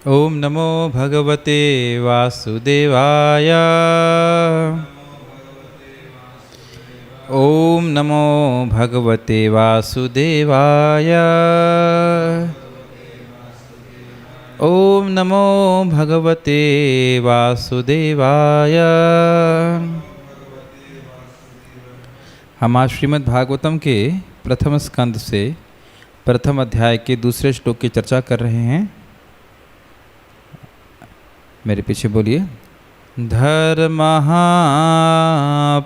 ओम नमो भगवते वासुदेवाय। ओम नमो भगवते वासुदेवाय। ओम नमो भगवते वासुदेवाय। हम आज श्रीमद् भागवतम के प्रथम स्कंद से प्रथम अध्याय के दूसरे श्लोक की चर्चा कर रहे हैं। मेरे पीछे बोलिए। धर्मः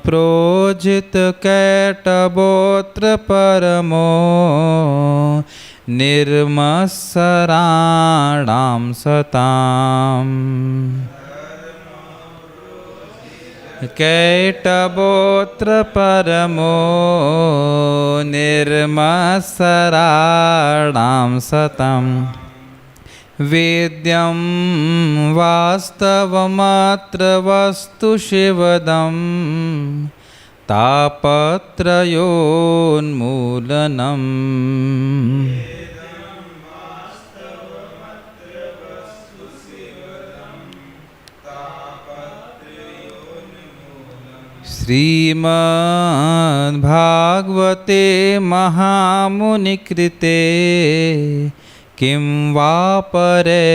प्रोजित कैटवोत्र परमो निर्मत्सराणां सताम्। कैटवोत्र परमो निर्मत्सराणां सताम्। वेद्यं वास्तवमत्र वस्तु शिवदं तापत्रयोन्मूलनम्। श्रीमद्भागवते महामुनिकृते किं वा परेरीश्वरः।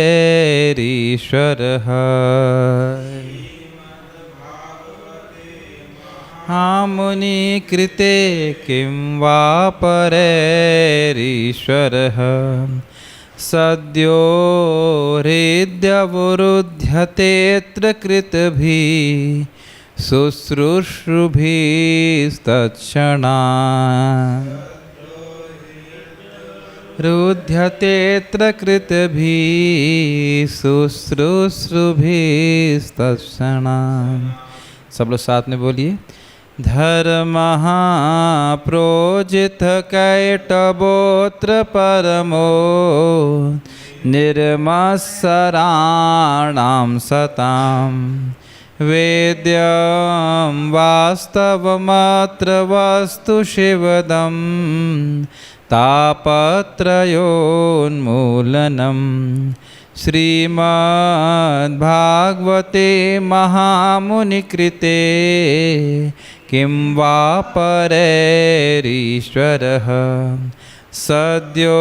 मुनिकृते किं वा परेरीश्वरः। सद्यो हृद्यवरुध्यतेऽत्र कृतभिः शुश्रूषुभिस्तत्क्षणात्। रुध्यतेऽत्र कृतभिः शुश्रूषुभिस्तत्क्षणात्। सब लोग साथ में बोलिए। धर्मः प्रोजित कैटवोत्र परमो निर्मत्सराणां सताम्। वेद्यं वास्तवमत्र वस्तु शिवदं तापत्रयोन्मूलनम्। श्रीमद्भागवते महामुनिकृते किं वा परेरीश्वरः। सद्यो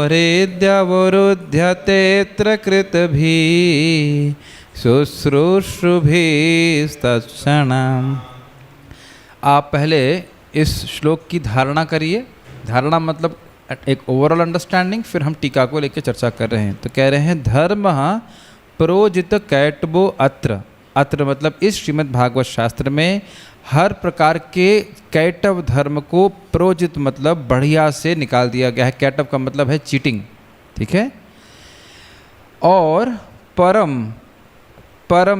हृद्यवरुध्यतेऽत्र कृतभिः शुश्रूषुभिस्तत्क्षणात्। आप पहले इस श्लोक की धारणा करिए। धारणा मतलब एक ओवरऑल अंडरस्टैंडिंग, फिर हम टीका को लेकर चर्चा कर रहे हैं। तो कह रहे हैं धर्म प्रोजित कैटवो अत्र। अत्र मतलब इस श्रीमद् भागवत शास्त्र में हर प्रकार के कैटव धर्म को प्रोजित मतलब बढ़िया से निकाल दिया गया है। कैटव का मतलब है चीटिंग, ठीक है। और परम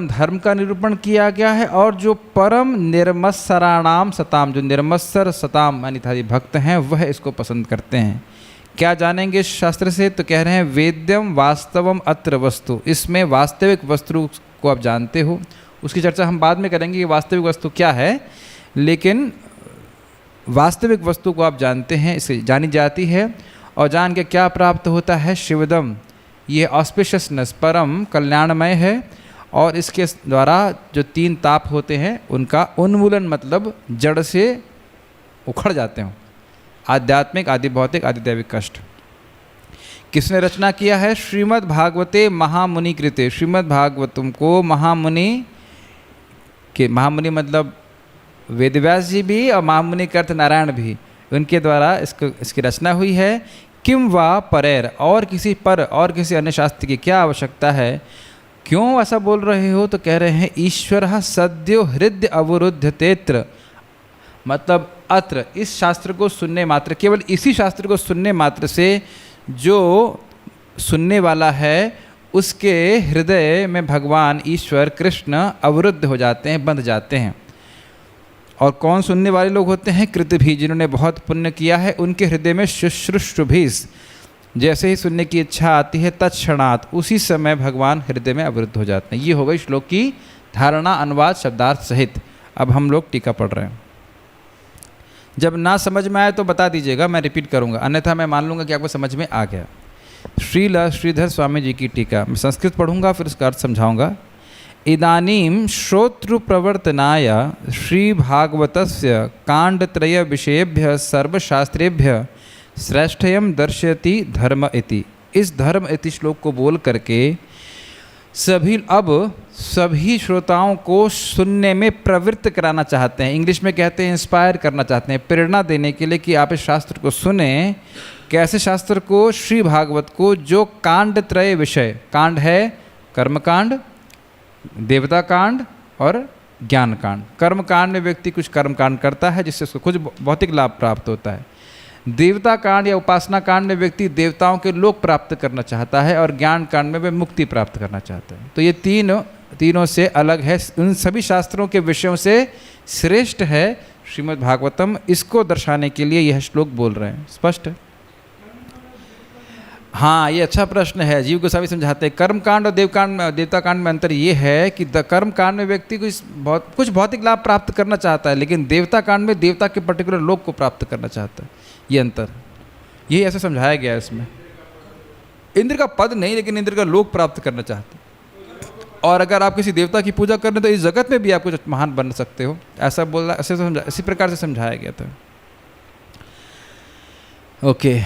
धर्म का निरूपण किया गया है। और जो परम निर्मत्सराणाम सताम, जो निर्मत्सर सताम मानिधारी भक्त हैं वह इसको पसंद करते हैं। क्या जानेंगे इस शास्त्र से? तो कह रहे हैं वेद्यम वास्तवम अत्र वस्तु। इसमें वास्तविक वस्तु को आप जानते हो, उसकी चर्चा हम बाद में करेंगे कि वास्तविक वस्तु क्या है, लेकिन वास्तविक वस्तु को आप जानते हैं, इसे जानी जाती है। और जान के क्या प्राप्त होता है? शिवदम, ये ऑस्पिशियसनेस परम कल्याणमय है। और इसके द्वारा जो तीन ताप होते हैं उनका उन्मूलन मतलब जड़ से उखड़ जाते हैं। आध्यात्मिक, आदि भौतिक, आदि दैविक कष्ट। किसने रचना किया है? श्रीमद् भागवते महामुनि कृते। श्रीमद् भागवतम को महामुनि के, महामुनि मतलब वेदव्यास जी भी और महामुनि का अर्थ नारायण भी, उनके द्वारा इसकी रचना हुई है। किम वा परेर, और किसी पर और किसी अन्य शास्त्र की क्या आवश्यकता है? क्यों ऐसा बोल रहे हो? तो कह रहे हैं ईश्वरः सद्यो हृदय अवरुध्यतेऽत्र, मतलब अत्र इस शास्त्र को सुनने मात्र, केवल इसी शास्त्र को सुनने मात्र से जो सुनने वाला है उसके हृदय में भगवान ईश्वर कृष्ण अवरुद्ध हो जाते हैं, बंध जाते हैं। और कौन सुनने वाले लोग होते हैं? कृतभी, जिन्होंने बहुत पुण्य किया है, उनके हृदय में शुश्रूषुभिः, जैसे ही सुनने की इच्छा आती है तत्क्षणात् उसी समय भगवान हृदय में अवरुद्ध हो जाते हैं। ये हो गई श्लोक की धारणा, अनुवाद शब्दार्थ सहित। अब हम लोग टीका पढ़ रहे हैं। जब ना समझ में आए तो बता दीजिएगा, मैं रिपीट करूंगा, अन्यथा मैं मान लूंगा कि आपको समझ में आ गया। श्रील श्रीधर स्वामी जी की टीका। मैं संस्कृत पढ़ूंगा फिर उसका अर्थ समझाऊंगा। इदानीं श्रोतृ प्रवर्तनाय श्रीभागवतस्य कांडत्रय विषयेभ्य सर्वशास्त्रेभ्य श्रेष्ठयम दर्शयति धर्म इति। इस धर्म इति श्लोक को बोल करके सभी श्रोताओं को सुनने में प्रवृत्त कराना चाहते हैं। इंग्लिश में कहते हैं इंस्पायर करना चाहते हैं, प्रेरणा देने के लिए कि आप इस शास्त्र को सुने। कैसे शास्त्र को? श्री भागवत को, जो कांड त्रय विषय, कांड है कर्मकांड, देवता कांड और ज्ञान कांड। कर्म कांड में व्यक्ति कुछ कर्म कांड करता है जिससे उसको कुछ भौतिक लाभ प्राप्त होता है। देवता कांड या उपासना कांड में व्यक्ति देवताओं के लोक प्राप्त करना चाहता है, और ज्ञान कांड में वह मुक्ति प्राप्त करना चाहता है। तो ये तीनों से अलग है, उन सभी शास्त्रों के विषयों से श्रेष्ठ है श्रीमद् भागवतम। इसको दर्शाने के लिए यह श्लोक बोल रहे हैं। स्पष्ट है? हाँ, ये अच्छा प्रश्न है। जीव गोस्वामी समझाते हैं कर्म कांड और देवता कांड में अंतर ये है कि कर्म कांड में व्यक्ति कुछ भौतिक लाभ प्राप्त करना चाहता है, लेकिन देवता कांड में देवता के पर्टिकुलर लोक को प्राप्त करना चाहता है। ये अंतर, यही ऐसे समझाया गया है इसमें। इंद्र का पद नहीं, लेकिन इंद्र का लोक प्राप्त करना चाहते हैं। और अगर आप किसी देवता की पूजा कर रहे तो इस जगत में भी आप कुछ महान बन सकते हो, ऐसा बोला, इसी प्रकार से समझाया गया था। ओके,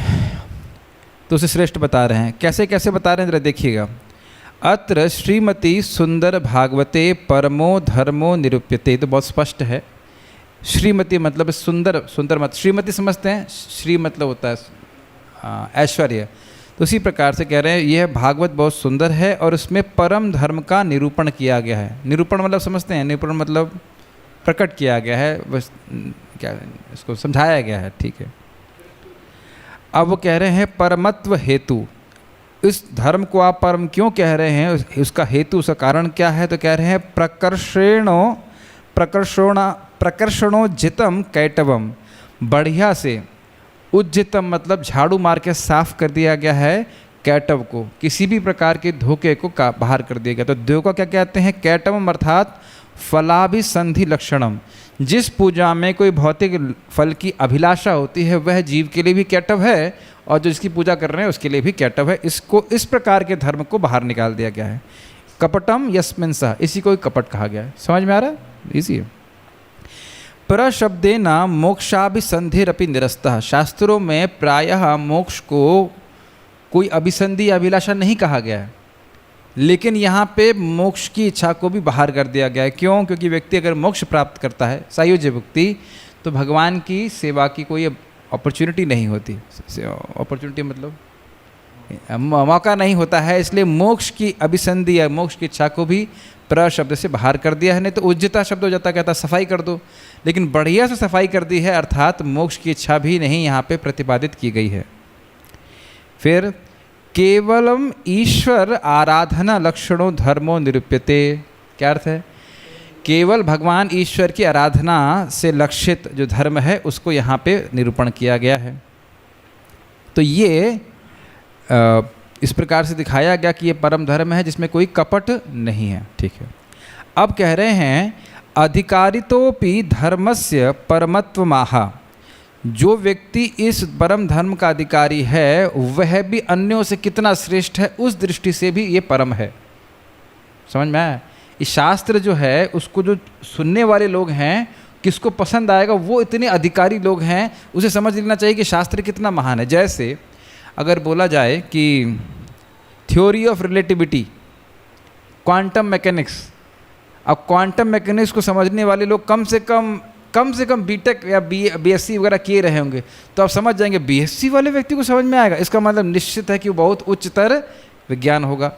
तो उसे श्रेष्ठ बता रहे हैं। कैसे कैसे बता रहे हैं जरा देखिएगा। अत्र श्रीमती सुंदर भागवते परमो धर्मो निरूप्यते। तो बहुत स्पष्ट है। श्रीमती मतलब सुंदर मत, श्रीमती समझते हैं, श्री मतलब होता है ऐश्वर्य। तो उसी प्रकार से कह रहे हैं यह भागवत बहुत सुंदर है और उसमें परम धर्म का निरूपण किया गया है। निरूपण मतलब समझते हैं, निरूपण मतलब प्रकट किया गया है, बस क्या इसको समझाया गया है। ठीक है। अब वो कह रहे हैं परमत्व हेतु। इस धर्म को आप परम क्यों कह रहे हैं, उसका हेतु, उसका कारण क्या है? तो कह रहे हैं प्रकर्षणोजितम कैटवम। बढ़िया से, उज्जितम मतलब झाड़ू मार के साफ कर दिया गया है कैटव को, किसी भी प्रकार के धोखे को बाहर कर दिया गया। तो धोखा क्या कहते हैं? कैटवम अर्थात फलाभिसंधि लक्षणम। जिस पूजा में कोई भौतिक फल की अभिलाषा होती है वह जीव के लिए भी कैटव है, और जो जिसकी पूजा कर रहे हैं उसके लिए भी कैटव है। इसको इस प्रकार के धर्म को बाहर निकाल दिया गया है। कपटम यस्मिन् सः, इसी को कपट कहा गया है। समझ में आ रहा है? इसी है। प्रशब्देन मोक्षाभिसंधिरपि निरस्तः। शास्त्रों में प्रायः मोक्ष को कोई अभिसंधि या अभिलाषा नहीं कहा गया है, लेकिन यहाँ पे मोक्ष की इच्छा को भी बाहर कर दिया गया है। क्यों? क्योंकि व्यक्ति अगर मोक्ष प्राप्त करता है सायुज्य भुक्ति, तो भगवान की सेवा की कोई अपॉर्चुनिटी नहीं होती। अपॉर्चुनिटी मतलब मौका नहीं होता है, इसलिए मोक्ष की अभिसंधि या मोक्ष की इच्छा को भी प्र शब्द से बाहर कर दिया है। नहीं तो उज्जता शब्द हो जाता, कहता सफाई कर दो, लेकिन बढ़िया से सफाई कर दी है, अर्थात मोक्ष की इच्छा भी नहीं यहाँ पे प्रतिपादित की गई है। फिर केवलम ईश्वर आराधना लक्षणों धर्मो निरूप्यते। क्या अर्थ है? केवल भगवान ईश्वर की आराधना से लक्षित जो धर्म है उसको यहाँ पे निरूपण किया गया है। तो ये इस प्रकार से दिखाया गया कि ये परम धर्म है जिसमें कोई कपट नहीं है। ठीक है। अब कह रहे हैं अधिकारितोपि धर्मस्य परमत्वमाह। जो व्यक्ति इस परम धर्म का अधिकारी है वह भी अन्यों से कितना श्रेष्ठ है, उस दृष्टि से भी ये परम है। समझ में आया? इस शास्त्र जो है उसको जो सुनने वाले लोग हैं, किसको पसंद आएगा, वो इतने अधिकारी लोग हैं, उसे समझ लेना चाहिए कि शास्त्र कितना महान है। जैसे अगर बोला जाए कि theory of relativity, quantum mechanics, अब क्वांटम मैकेनिक्स को समझने वाले लोग कम से कम बीटेक या बीएससी वगैरह किए रहे होंगे, तो आप समझ जाएंगे बीएससी वाले व्यक्ति को समझ में आएगा। इसका मतलब निश्चित है कि वो बहुत उच्चतर विज्ञान होगा।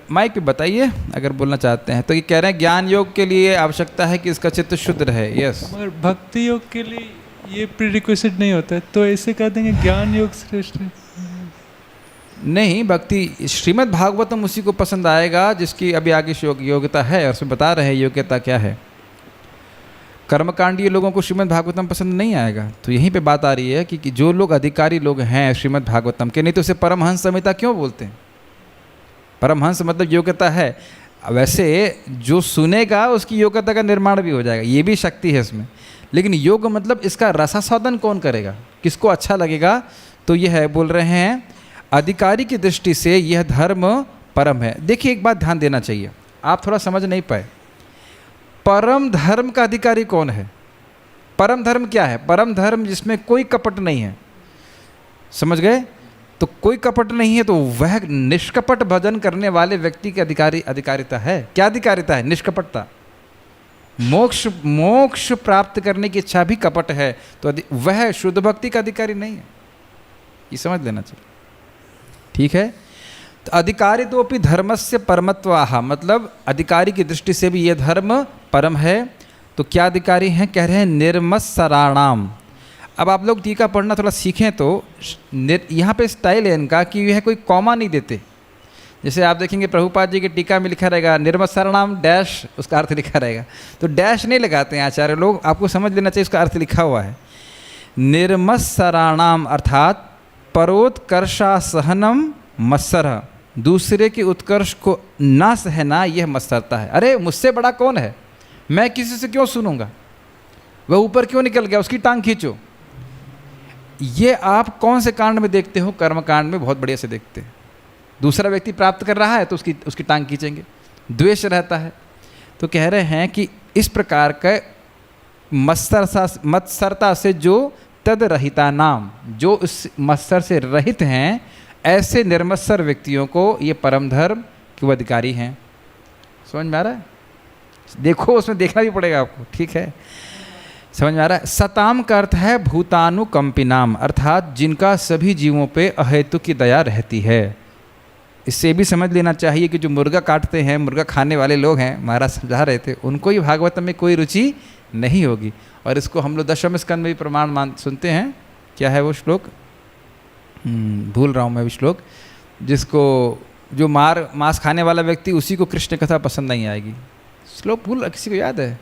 माइक पे बताइए अगर बोलना चाहते हैं। तो ये कह रहे हैं ज्ञान योग के लिए आवश्यकता है कि इसका चित्त शुद्ध रहे। यस, मगर भक्ति योग के लिए ये प्रीरिक्विजिट नहीं होता है, तो ऐसे कह देंगे ज्ञान योग श्रेष्ठ है। नहीं, भक्ति श्रीमद् भागवतम उसी को पसंद आएगा जिसकी अभी आगे योग्यता है, और उसमें बता रहे हैं योग्यता क्या है। कर्मकांडीय लोगों को श्रीमद् भागवतम पसंद नहीं आएगा। तो यहीं पे बात आ रही है कि जो लोग अधिकारी लोग हैं श्रीमद् भागवतम के, नहीं तो उसे परमहंस संहिता क्यों बोलते हैं? परमहंस मतलब योग्यता है। वैसे जो सुनेगा उसकी योग्यता का निर्माण भी हो जाएगा, ये भी शक्ति है इसमें, लेकिन योग मतलब इसका रसास्वादन कौन करेगा, किसको अच्छा लगेगा? तो यह है, बोल रहे हैं अधिकारी की दृष्टि से यह धर्म परम है। देखिए एक बात ध्यान देना चाहिए, आप थोड़ा समझ नहीं पाए। परम धर्म का अधिकारी कौन है? परम धर्म क्या है? परम धर्म जिसमें कोई कपट नहीं है, समझ गए? तो कोई कपट नहीं है तो वह निष्कपट भजन करने वाले व्यक्ति की अधिकारिता है। क्या अधिकारिता है? निष्कपटता। मोक्ष प्राप्त करने की इच्छा भी कपट है तो वह शुद्ध भक्ति का अधिकारी नहीं है, ये समझ लेना चाहिए। ठीक है, तो अधिकारी तो अपनी धर्मस्य परमत्वाह, मतलब अधिकारी की दृष्टि से भी यह धर्म परम है। तो क्या अधिकारी हैं? कह रहे हैं निर्मत्सराणाम। अब आप लोग टीका पढ़ना थोड़ा सीखें तो यहाँ पे स्टाइल है इनका कि यह कोई कॉमा नहीं देते। जैसे आप देखेंगे प्रभुपाद जी के टीका में लिखा रहेगा निर्मत्सराणाम डैश, उसका अर्थ लिखा रहेगा, तो डैश नहीं लगाते हैं आचार्य लोग, आपको समझ लेना चाहिए उसका अर्थ लिखा हुआ है। निर्मत्सराणाम अर्थात परोत्कर्षा सहनम मत्सर, दूसरे के उत्कर्ष को ना सहना यह मत्सरता है। अरे मुझसे बड़ा कौन है, मैं किसी से क्यों सुनूंगा, वह ऊपर क्यों निकल गया, उसकी टांग खींचो। ये आप कौन से कांड में देखते हो? कर्म कांड में बहुत बढ़िया से देखते हैं। दूसरा व्यक्ति प्राप्त कर रहा है तो उसकी टांग खींचेंगे, द्वेष रहता है। तो कह रहे हैं कि इस प्रकार के मत्सरता से जो तद रहिता नाम, जो इस मत्सर से रहित हैं, ऐसे निर्मत्सर व्यक्तियों को ये परम धर्म के अधिकारी हैं। समझ में आ रहा है? देखो उसमें देखना भी पड़ेगा आपको, ठीक है, समझ में आ रहा है? सताम का अर्थ है भूतानुकंपिनाम, अर्थात जिनका सभी जीवों पे अहेतु की दया रहती है। इससे भी समझ लेना चाहिए कि जो मुर्गा काटते हैं, मुर्गा खाने वाले लोग हैं, महाराज समझा रहे थे, उनको ही भागवत में कोई रुचि नहीं होगी। और इसको हम लोग दशम स्कंद में भी प्रमाण सुनते हैं। क्या है वो श्लोक? भूल रहा हूँ मैं भी श्लोक, जिसको जो मांस खाने वाला व्यक्ति, उसी को कृष्ण कथा पसंद नहीं आएगी। श्लोक भूल, किसी को याद है?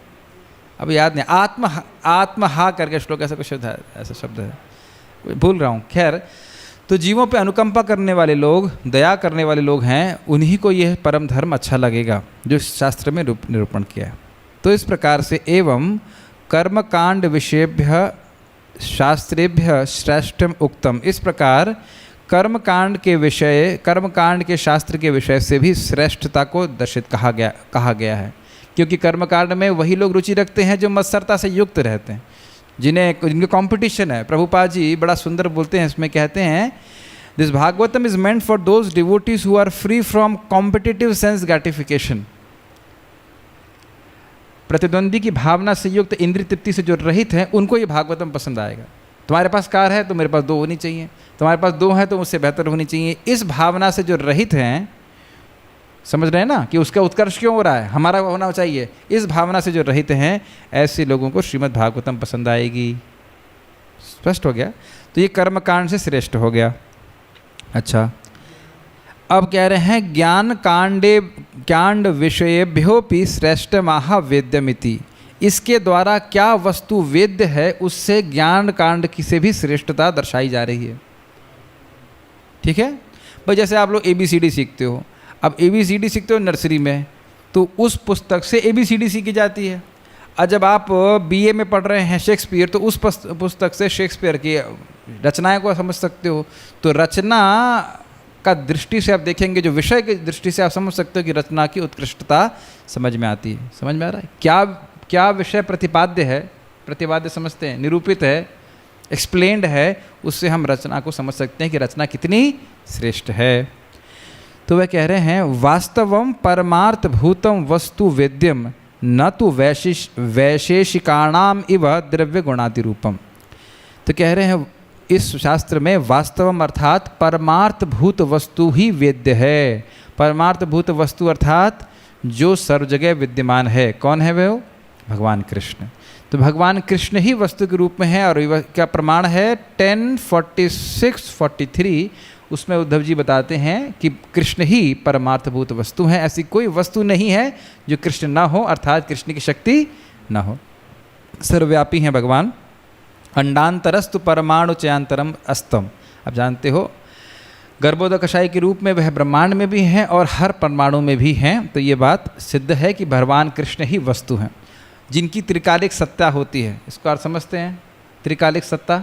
अब याद नहीं। आत्महा करके श्लोक, ऐसा कुछ शब्द है, ऐसा शब्द है, भूल रहा हूँ। खैर, तो जीवों पे अनुकंपा करने वाले लोग, दया करने वाले लोग हैं, उन्हीं को यह परम धर्म अच्छा लगेगा जो शास्त्र में निरूपण किया है। तो इस प्रकार से एवं कर्मकांड विषयेभ्य शास्त्रेभ्य श्रेष्ठम उक्तम, इस प्रकार कर्मकांड के शास्त्र के विषय से भी श्रेष्ठता को दर्शित कहा गया है। क्योंकि कर्मकांड में वही लोग रुचि रखते हैं जो मत्सरता से युक्त रहते हैं, जिनके कंपटीशन है। प्रभुपाद जी बड़ा सुंदर बोलते हैं, इसमें कहते हैं this Bhagavatam is meant for those devotees who are free from competitive sense gratification. प्रतिद्वंदी की भावना से युक्त, इंद्रिय तृप्ति से जो रहित हैं, उनको ये भागवतम पसंद आएगा। तुम्हारे पास कार है तो मेरे पास 2 होनी चाहिए, तुम्हारे पास 2 है तो मुझसे बेहतर होनी चाहिए। इस भावना से जो रहित हैं, समझ रहे हैं ना कि उसका उत्कर्ष क्यों हो रहा है, हमारा होना चाहिए, इस भावना से जो रहित हैं, ऐसे लोगों को श्रीमद् भागवतम पसंद आएगी। स्पष्ट हो गया? तो ये कर्मकांड से श्रेष्ठ हो गया। अच्छा, अब कह रहे हैं ज्ञान कांड विषयेभ्योपि श्रेष्ठ महावेद्यमिति। इसके द्वारा क्या वस्तु वेद्य है, उससे ज्ञान कांड की से भी श्रेष्ठता दर्शाई जा रही है। ठीक है भाई, जैसे आप लोग ABCD सीखते हो, अब ABCD सीखते हो नर्सरी में, तो उस पुस्तक से ABCD सीखी जाती है। और जब आप BA में पढ़ रहे हैं शेक्सपियर, तो उस पुस्तक से शेक्सपियर की रचनाएं को समझ सकते हो। तो रचना का दृष्टि से आप देखेंगे, जो विषय की दृष्टि से आप समझ सकते हो कि रचना की उत्कृष्टता समझ में आती है। समझ में आ रहा है? क्या विषय प्रतिपाद्य है, प्रतिपाद्य समझते हैं, निरूपित है, एक्सप्लेन्ड है, उससे हम रचना को समझ सकते हैं कि रचना कितनी श्रेष्ठ है। तो वह कह रहे हैं वास्तवम परमार्थ भूतम वस्तु वेद्यम न तो वैशेषिकाणाम इव द्रव्य गुणादि रूपम। तो कह रहे हैं इस शास्त्र में वास्तवम अर्थात परमार्थ भूत वस्तु ही वेद्य है। परमार्थ भूत वस्तु अर्थात जो सर्व जगह विद्यमान है, कौन है वो? भगवान कृष्ण। तो भगवान कृष्ण ही वस्तु के रूप में है। और क्या प्रमाण है? 10:46-43 उसमें उद्धव जी बताते हैं कि कृष्ण ही परमार्थभूत वस्तु हैं। ऐसी कोई वस्तु नहीं है जो कृष्ण ना हो, अर्थात कृष्ण की शक्ति ना हो। सर्वव्यापी हैं भगवान। अंडांतरस्तु परमाणु चयांतरम अस्तम। आप जानते हो गर्भोदक कषाय के रूप में वह ब्रह्मांड में भी हैं और हर परमाणु में भी हैं। तो ये बात सिद्ध है कि भगवान कृष्ण ही वस्तु हैं। जिनकी त्रिकालिक सत्ता होती है। इसको अर्थ समझते हैं? त्रिकालिक सत्ता,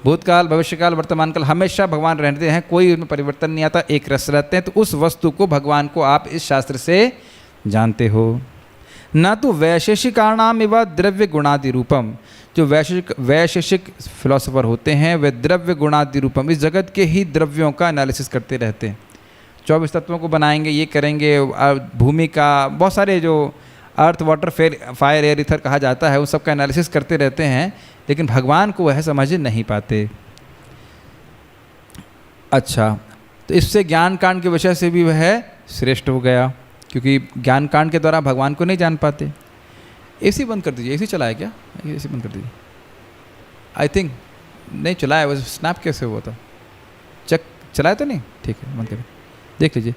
भूतकाल, भविष्यकाल, वर्तमान काल, हमेशा भगवान रहते हैं, कोई उनमें परिवर्तन नहीं आता, एक रस रहते हैं। तो उस वस्तु को, भगवान को आप इस शास्त्र से जानते हो। न तो वैशेषिकाणाम एवं द्रव्य गुणादि रूपम, जो वैशेषिक फिलोसोफर होते हैं वे द्रव्य गुणादि रूपम, इस जगत के ही द्रव्यों का एनालिसिस करते रहते हैं। 24 तत्वों को बनाएंगे, ये करेंगे, भूमि का बहुत सारे जो अर्थ, वाटर, फायर, एयर, ईथर कहा जाता है, उन सब का एनालिसिस करते रहते हैं, लेकिन भगवान को वह समझ नहीं पाते। अच्छा, तो इससे ज्ञान कांड के विषय से भी वह श्रेष्ठ हो गया, क्योंकि ज्ञान कांड के द्वारा भगवान को नहीं जान पाते। एसी बंद कर दीजिए। एसी चलाया क्या? एसी बंद कर दीजिए। आई थिंक नहीं चलाया, वो स्नैप कैसे हुआ था? चेक चलाया तो नहीं? ठीक है, बंद करिए, देख लीजिए।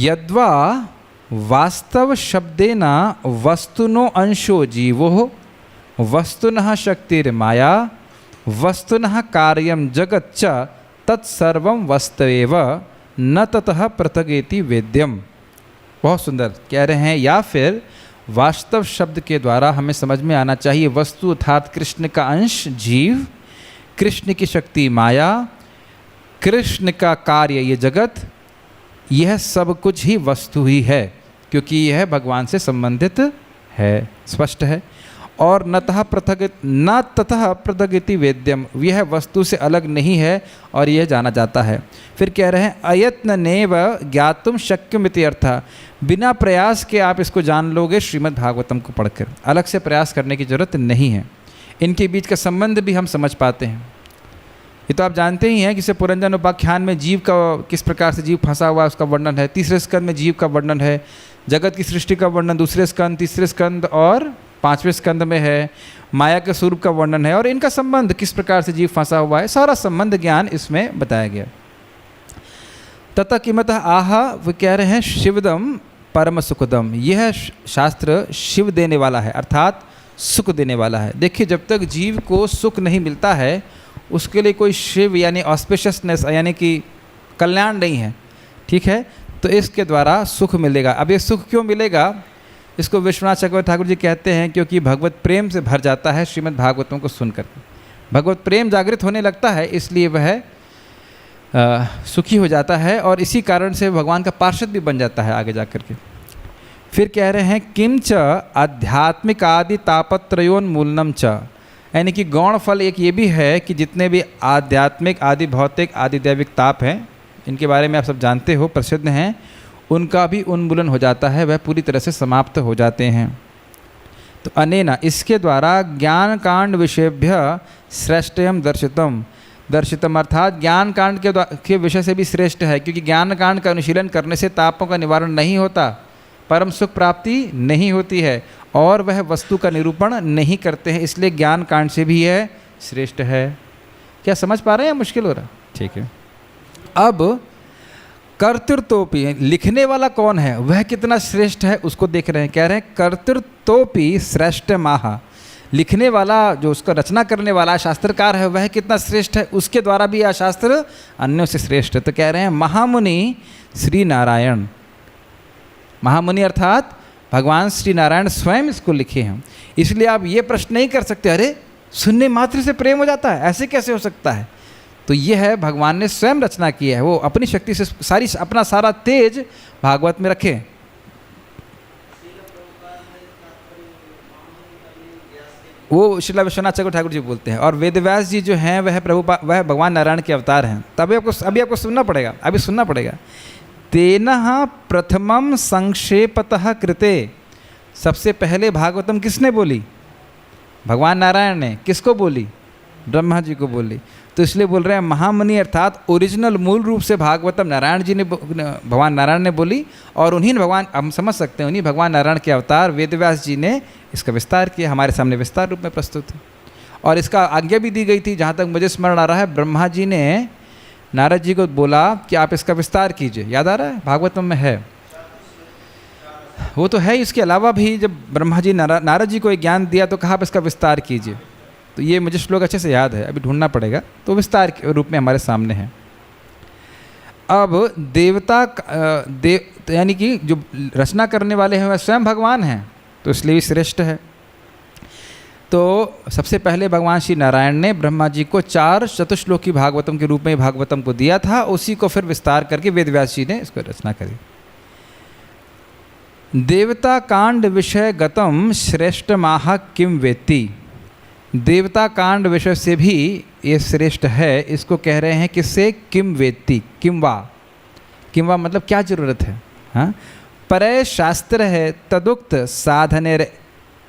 यद्वा वास्तव शब्देन वस्तुनो अंशो जीवो वस्तुनः शक्तिर्माया वस्तुनः कार्यम जगत च तत्सर्वं वस्तवेव न ततः पृथगेति वेद्यम। बहुत सुंदर कह रहे हैं। या फिर वास्तव शब्द के द्वारा हमें समझ में आना चाहिए वस्तु अर्थात कृष्ण का अंश जीव, कृष्ण की शक्ति माया, कृष्ण का कार्य ये जगत, यह सब कुछ ही वस्तु ही है, क्योंकि यह भगवान से संबंधित है, स्पष्ट है। और न ततः पृथगेति वेद्यम, यह वस्तु से अलग नहीं है और यह जाना जाता है। फिर कह रहे हैं अयत्नेव ज्ञातुम शक्यमिति अर्थः, बिना प्रयास के आप इसको जान लोगे श्रीमद् भागवतम को पढ़कर, अलग से प्रयास करने की जरूरत नहीं है। इनके बीच का संबंध भी हम समझ पाते हैं। ये तो आप जानते ही हैं कि पुरंजन उपाख्यान में जीव का किस प्रकार से जीव फंसा हुआ है उसका वर्णन है, तीसरे स्कंद में जीव का वर्णन है, जगत की सृष्टि का वर्णन दूसरे स्कंद, तीसरे स्कंद और 5वें स्कंद में है, माया के स्वरूप का वर्णन है और इनका संबंध किस प्रकार से जीव फंसा हुआ है, सारा संबंध ज्ञान इसमें बताया गया। तथा किमतः आह, वो कह रहे हैं शिवदम परम सुखदम, यह शास्त्र शिव देने वाला है अर्थात सुख देने वाला है। देखिए, जब तक जीव को सुख नहीं मिलता है उसके लिए कोई शिव यानी ऑस्पिशियसनेस यानी कि कल्याण नहीं है, ठीक है। तो इसके द्वारा सुख मिलेगा। अब ये सुख क्यों मिलेगा, इसको विश्वनाथ चक्रवर्ती ठाकुर जी कहते हैं क्योंकि भगवत प्रेम से भर जाता है श्रीमद् भागवतों को सुनकर, भगवत प्रेम जागृत होने लगता है, इसलिए वह सुखी हो जाता है और इसी कारण से भगवान का पार्षद भी बन जाता है आगे जा कर के। फिर कह रहे हैं किंच आध्यात्मिक आदि तापत्रयोन्मूलनम च, यानी कि गौण फल एक ये भी है कि जितने भी आध्यात्मिक आदि भौतिक आदि दैविक ताप हैं, इनके बारे में आप सब जानते हो, प्रसिद्ध हैं, उनका भी उन्मूलन हो जाता है, वह पूरी तरह से समाप्त हो जाते हैं। तो अनेना, इसके द्वारा ज्ञान कांड विषयभ्य श्रेष्ठयम दर्शितम अर्थात ज्ञान कांड के विषय से भी श्रेष्ठ है, क्योंकि ज्ञान कांड का अनुशीलन करने से तापों का निवारण नहीं होता, परम सुख प्राप्ति नहीं होती है और वह वस्तु का निरूपण नहीं करते हैं, इसलिए ज्ञान कांड से भी यह श्रेष्ठ है। क्या समझ पा रहे हैं या मुश्किल हो रहा? ठीक है। अब कर्तृत्वपि, लिखने वाला कौन है, वह कितना श्रेष्ठ है उसको देख रहे हैं। कह रहे हैं कर्तृत्वपि श्रेष्ठ माह, लिखने वाला जो उसका रचना करने वाला शास्त्रकार है वह कितना श्रेष्ठ है, उसके द्वारा भी यह शास्त्र अन्यों से श्रेष्ठ है। तो कह रहे हैं महामुनि श्री नारायण, महामुनि अर्थात भगवान श्री नारायण स्वयं इसको लिखे हैं। इसलिए आप ये प्रश्न नहीं कर सकते अरे सुनने मात्र से प्रेम हो जाता है, ऐसे कैसे हो सकता है। तो ये है भगवान ने स्वयं रचना की है, वो अपनी शक्ति से सारी अपना सारा तेज भागवत में रखे। वो श्रीला विश्वनाथ चक्रवर्ती ठाकुर जी बोलते हैं और वेदव्यास जी जो हैं वह भगवान नारायण के अवतार हैं। तभी अभी आपको सुनना पड़ेगा, अभी सुनना पड़ेगा। तेनः प्रथमम संक्षेपतः कृते, सबसे पहले भागवतम किसने बोली, भगवान नारायण ने। किसको बोली, ब्रह्मा जी को बोली। तो इसलिए बोल रहे हैं महामुनि अर्थात ओरिजिनल मूल रूप से भागवतम नारायण जी ने, भगवान नारायण ने बोली और उन्हीं भगवान, हम समझ सकते हैं उन्हीं भगवान नारायण के अवतार वेदव्यास जी ने इसका विस्तार किया, हमारे सामने विस्तार रूप में प्रस्तुत है। और इसका आज्ञा भी दी गई थी, जहाँ तक मुझे स्मरण आ रहा है, ब्रह्मा जी ने नारद जी को बोला कि आप इसका विस्तार कीजिए। याद आ रहा है, भागवतम में है, वो तो है। इसके अलावा भी जब ब्रह्मा जी नारद जी को एक ज्ञान दिया तो कहा आप इसका विस्तार कीजिए। तो ये मुझे श्लोक अच्छे से याद है, अभी ढूंढना पड़ेगा। तो विस्तार के रूप में हमारे सामने है। अब देवता यानी कि जो रचना करने वाले हैं वह स्वयं भगवान हैं, तो इसलिए भी श्रेष्ठ है। तो सबसे पहले भगवान श्री नारायण ने ब्रह्मा जी को 4 चतुश्लोकी भागवतम के रूप में भागवतम को दिया था, उसी को फिर विस्तार करके वेद व्यास जी ने इसको रचना करी। देवता कांड विषय गतम श्रेष्ठ माह किम वेत्ति, देवता कांड विषय से भी ये श्रेष्ठ है। इसको कह रहे हैं किससे? किम वेत्ति, किम वा मतलब क्या जरूरत है। हाँ, परय शास्त्र है तदुक्त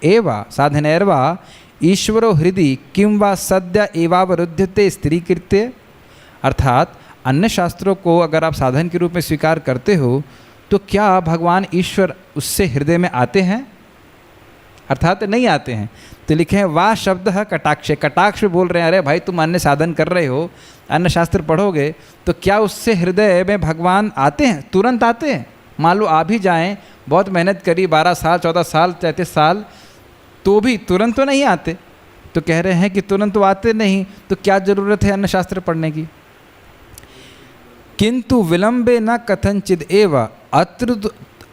साधनेर्वा ईश्वरो हृदि किम वा सद्य एवावरुध्यते स्त्रीकृत्य, अर्थात अन्य शास्त्रों को अगर आप साधन के रूप में स्वीकार करते हो तो क्या भगवान ईश्वर उससे हृदय में आते हैं? अर्थात नहीं आते हैं। तो लिखे हैं वाह शब्द है कटाक्ष, कटाक्ष बोल रहे हैं अरे भाई तुम अन्य साधन कर रहे हो, अन्य शास्त्र पढ़ोगे तो क्या उससे हृदय में भगवान आते हैं? तुरंत आते हैं। मान लो आ भी जाएँ, बहुत मेहनत करी 12 साल 14 साल 33 साल, तो भी तुरंत तो नहीं आते। तो कह रहे हैं कि तुरंत तो आते नहीं, तो क्या ज़रूरत है अन्य शास्त्र पढ़ने की। किंतु विलंबे न कथंचिद एव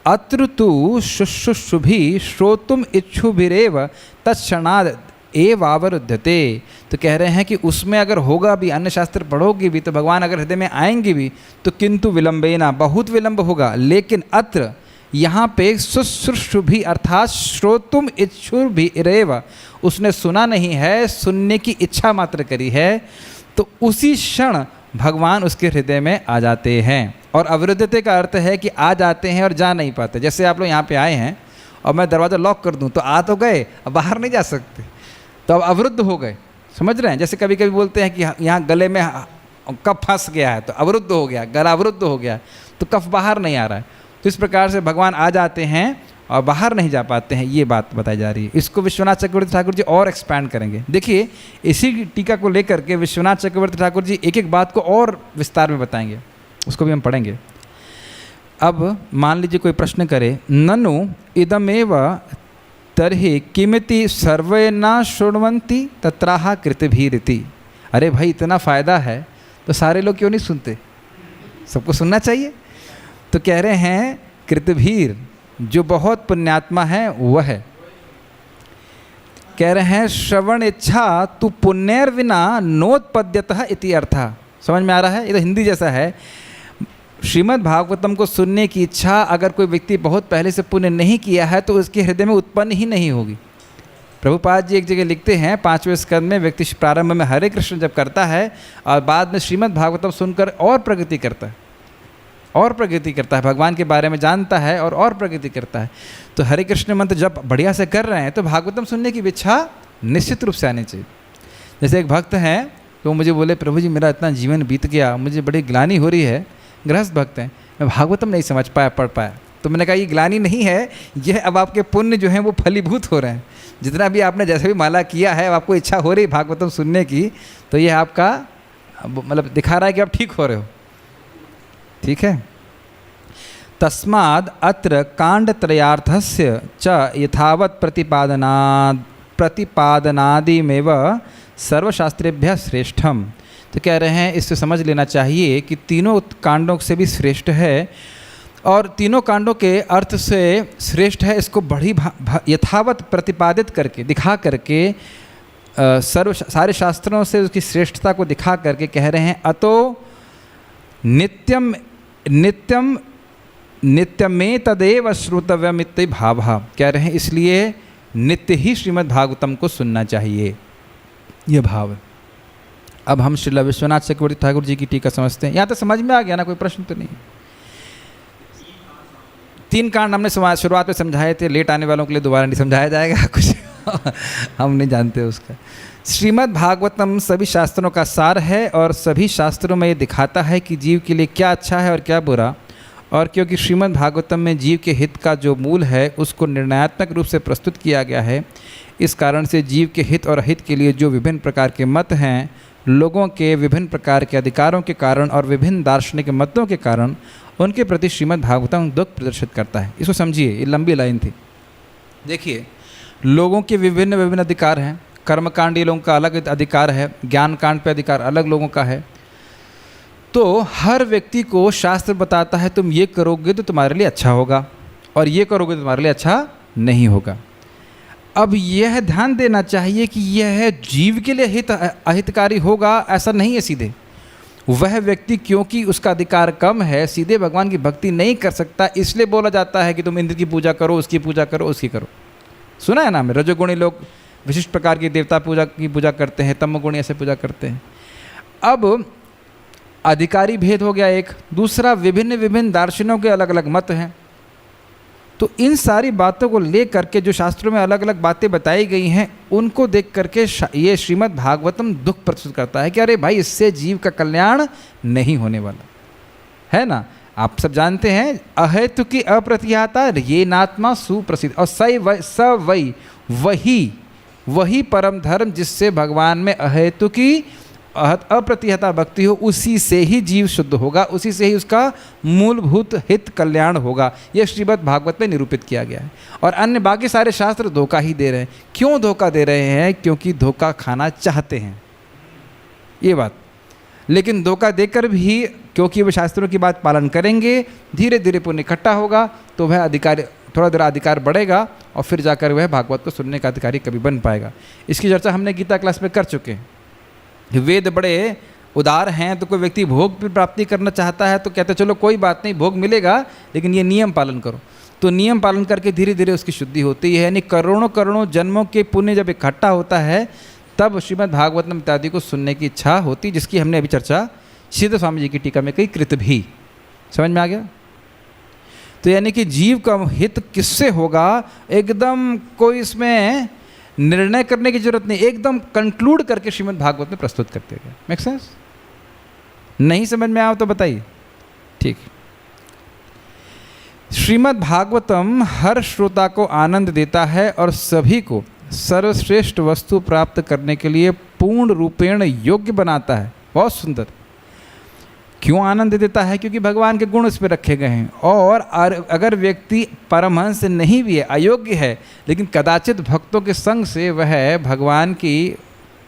अत्र तु शुश्रूषुभि श्रोतुम इच्छुभिरेव तत्क्षणाद एवावरुध्यते। तो कह रहे हैं कि उसमें अगर होगा भी, अन्य शास्त्र पढ़ोगी भी, तो भगवान अगर हृदय में आएंगे भी तो किंतु विलंबेना, बहुत विलंब होगा। लेकिन अत्र यहाँ पे शुश्रूषुभि अर्थात श्रोतुम इच्छुभिरेव, उसने सुना नहीं है, सुनने की इच्छा मात्र करी है, तो उसी क्षण भगवान उसके हृदय में आ जाते हैं। और अवरुद्धते का अर्थ है कि आ जाते हैं और जा नहीं पाते। जैसे आप लोग यहाँ पे आए हैं और मैं दरवाज़ा लॉक कर दूँ तो आ तो गए, अब बाहर नहीं जा सकते, तो अब अवरुद्ध हो गए। समझ रहे हैं? जैसे कभी कभी बोलते हैं कि यहाँ गले में कफ फंस गया है तो अवरुद्ध हो गया, गला अवरुद्ध हो गया, तो कफ बाहर नहीं आ रहा है। तो इस प्रकार से भगवान आ जाते हैं और बाहर नहीं जा पाते हैं, ये बात बताई जा रही है। इसको विश्वनाथ चक्रवर्ती ठाकुर जी और एक्सपैंड करेंगे। देखिए इसी टीका को लेकर के विश्वनाथ चक्रवर्ती ठाकुर जी एक एक बात को और विस्तार में बताएंगे, उसको भी हम पढ़ेंगे। अब मान लीजिए कोई प्रश्न करे, ननु इदमेव तर्हि किमिति सर्वे न शृण्वन्ति तत्राह कृतभीरिति। अरे भाई इतना फ़ायदा है तो सारे लोग क्यों नहीं सुनते? सबको सुनना चाहिए। तो कह रहे हैं कृतभीर, जो बहुत पुण्यात्मा है वह है। कह रहे हैं श्रवण इच्छा तु पुण्यर विना नोत्पद्यतः इति अर्थः। समझ में आ रहा है? ये तो हिंदी जैसा है। श्रीमद् भागवतम को सुनने की इच्छा अगर कोई व्यक्ति बहुत पहले से पुण्य नहीं किया है तो उसके हृदय में उत्पन्न ही नहीं होगी। प्रभुपाद जी एक जगह लिखते हैं 5वें स्कंद में, व्यक्ति प्रारंभ में हरे कृष्ण जब करता है और बाद में श्रीमद् भागवतम सुनकर और प्रगति करता है, और प्रगति करता है, भगवान के बारे में जानता है और प्रगति करता है। तो हरे कृष्ण मंत्र जब बढ़िया से कर रहे हैं तो भागवतम सुनने की इच्छा निश्चित रूप से आनी चाहिए। जैसे एक भक्त हैं तो मुझे बोले प्रभु जी मेरा इतना जीवन बीत गया, मुझे बड़ी ग्लानि हो रही है, गृहस्थ भक्त हैं, मैं भागवतम नहीं समझ पाया, पढ़ पाया। तो मैंने कहा ये ग्लानि नहीं है, यह अब आपके पुण्य जो हैं वो फलीभूत हो रहे हैं। जितना भी आपने जैसे भी माला किया है, अब आपको इच्छा हो रही भागवतम सुनने की, तो यह आपका मतलब दिखा रहा है कि आप ठीक हो रहे हो। ठीक है। तस्माद् अत्र कांडत्रयार्थस्य च यथावत् प्रतिपादनादिमेव सर्वशास्त्रेभ्यः श्रेष्ठम। तो कह रहे हैं इससे समझ लेना चाहिए कि तीनों कांडों से भी श्रेष्ठ है, और तीनों कांडों के अर्थ से श्रेष्ठ है। इसको बड़ी यथावत प्रतिपादित करके, दिखा करके, सारे शास्त्रों से उसकी श्रेष्ठता को दिखा करके कह रहे हैं अतो नित्यमे तदेव श्रोतव्यम इति भावः। कह रहे हैं इसलिए नित्य ही श्रीमद् भागवतम को सुनना चाहिए, ये भाव। अब हम श्रील विश्वनाथ चक्रवर्ती ठाकुर जी की टीका समझते हैं। यहाँ तो समझ में आ गया ना, कोई प्रश्न तो नहीं। 3 कांड हमने शुरुआत में समझाए थे, लेट आने वालों के लिए दोबारा नहीं समझाया जाएगा कुछ हम नहीं जानते उसका। श्रीमद् भागवतम सभी शास्त्रों का सार है और सभी शास्त्रों में ये दिखाता है कि जीव के लिए क्या अच्छा है और क्या बुरा। और क्योंकि श्रीमद् भागवतम में जीव के हित का जो मूल है उसको निर्णयात्मक रूप से प्रस्तुत किया गया है, इस कारण से जीव के हित और अहित के लिए जो विभिन्न प्रकार के मत हैं, लोगों के विभिन्न प्रकार के अधिकारों के कारण और विभिन्न दार्शनिक मतों के कारण उनके प्रति श्रीमद् भागवतम दुख प्रदर्शित करता है। इसको समझिए, ये लंबी लाइन थी। देखिए, लोगों के विभिन्न विभिन्न अधिकार हैं। कर्मकांडी लोगों का अलग अधिकार है, ज्ञान कांड पे अधिकार अलग लोगों का है। तो हर व्यक्ति को शास्त्र बताता है तुम ये करोगे तो तुम्हारे लिए अच्छा होगा और ये करोगे तो तुम्हारे लिए अच्छा नहीं होगा। अब यह ध्यान देना चाहिए कि यह जीव के लिए अहितकारी होगा, ऐसा नहीं है सीधे। वह व्यक्ति क्योंकि उसका अधिकार कम है, सीधे भगवान की भक्ति नहीं कर सकता, इसलिए बोला जाता है कि तुम इंद्र की पूजा करो, उसकी पूजा करो, उसकी करो। सुना है ना हमें, रजोगुणी लोग विशिष्ट प्रकार की देवता की पूजा करते हैं, तमोगुणी ऐसे पूजा करते हैं। अब अधिकारी भेद हो गया एक। दूसरा, विभिन्न विभिन्न दार्शनिकों के अलग अलग मत हैं। तो इन सारी बातों को ले करके जो शास्त्रों में अलग अलग बातें बताई गई हैं, उनको देख करके ये श्रीमद् भागवतम दुख प्रस्तुत करता है कि अरे भाई, इससे जीव का कल्याण नहीं होने वाला है ना। आप सब जानते हैं, अहेतु की अप्रतिहता ये नात्मा सुप्रसिद्ध, और वही परम धर्म जिससे भगवान में अहेतु की अप्रतिहता भक्ति हो, उसी से ही जीव शुद्ध होगा, उसी से ही उसका मूलभूत हित कल्याण होगा। यह श्रीमद् भागवत में निरूपित किया गया है। और अन्य बाकी सारे शास्त्र धोखा ही दे रहे हैं। क्यों धोखा दे रहे हैं? क्योंकि धोखा खाना चाहते हैं, ये बात। लेकिन धोखा देकर भी, क्योंकि वह शास्त्रों की बात पालन करेंगे, धीरे धीरे पुण्य इकट्ठा होगा, तो वह अधिकार, थोड़ा थोड़ा अधिकार बढ़ेगा, और फिर जाकर वह भागवत को सुनने का अधिकारी कभी बन पाएगा। इसकी चर्चा हमने गीता क्लास में कर चुके हैं। वेद बड़े उदार हैं, तो कोई व्यक्ति भोग की प्राप्ति करना चाहता है तो कहते चलो कोई बात नहीं, भोग मिलेगा, लेकिन ये नियम पालन करो। तो नियम पालन करके धीरे धीरे उसकी शुद्धि होती है। यानी करोड़ों करोड़ों जन्मों के पुण्य जब इकट्ठा होता है, तब श्रीमद् भागवतम इत्यादि को सुनने की इच्छा होती, जिसकी हमने अभी चर्चा श्रीधर स्वामी जी की टीका में कई कृत भी। समझ में आ गया? तो यानी कि जीव का हित किससे होगा, एकदम कोई इसमें निर्णय करने की जरूरत नहीं, एकदम कंक्लूड करके श्रीमद् भागवत में प्रस्तुत करते गए। Make sense? नहीं समझ में आओ तो बताइए। ठीक। श्रीमद् भागवतम हर श्रोता को आनंद देता है और सभी को सर्वश्रेष्ठ वस्तु प्राप्त करने के लिए पूर्ण रूपेण योग्य बनाता है। बहुत सुंदर। क्यों आनंद देता है? क्योंकि भगवान के गुण इसमें रखे गए हैं। और अगर व्यक्ति परमहंस नहीं भी है, अयोग्य है, लेकिन कदाचित भक्तों के संग से वह भगवान की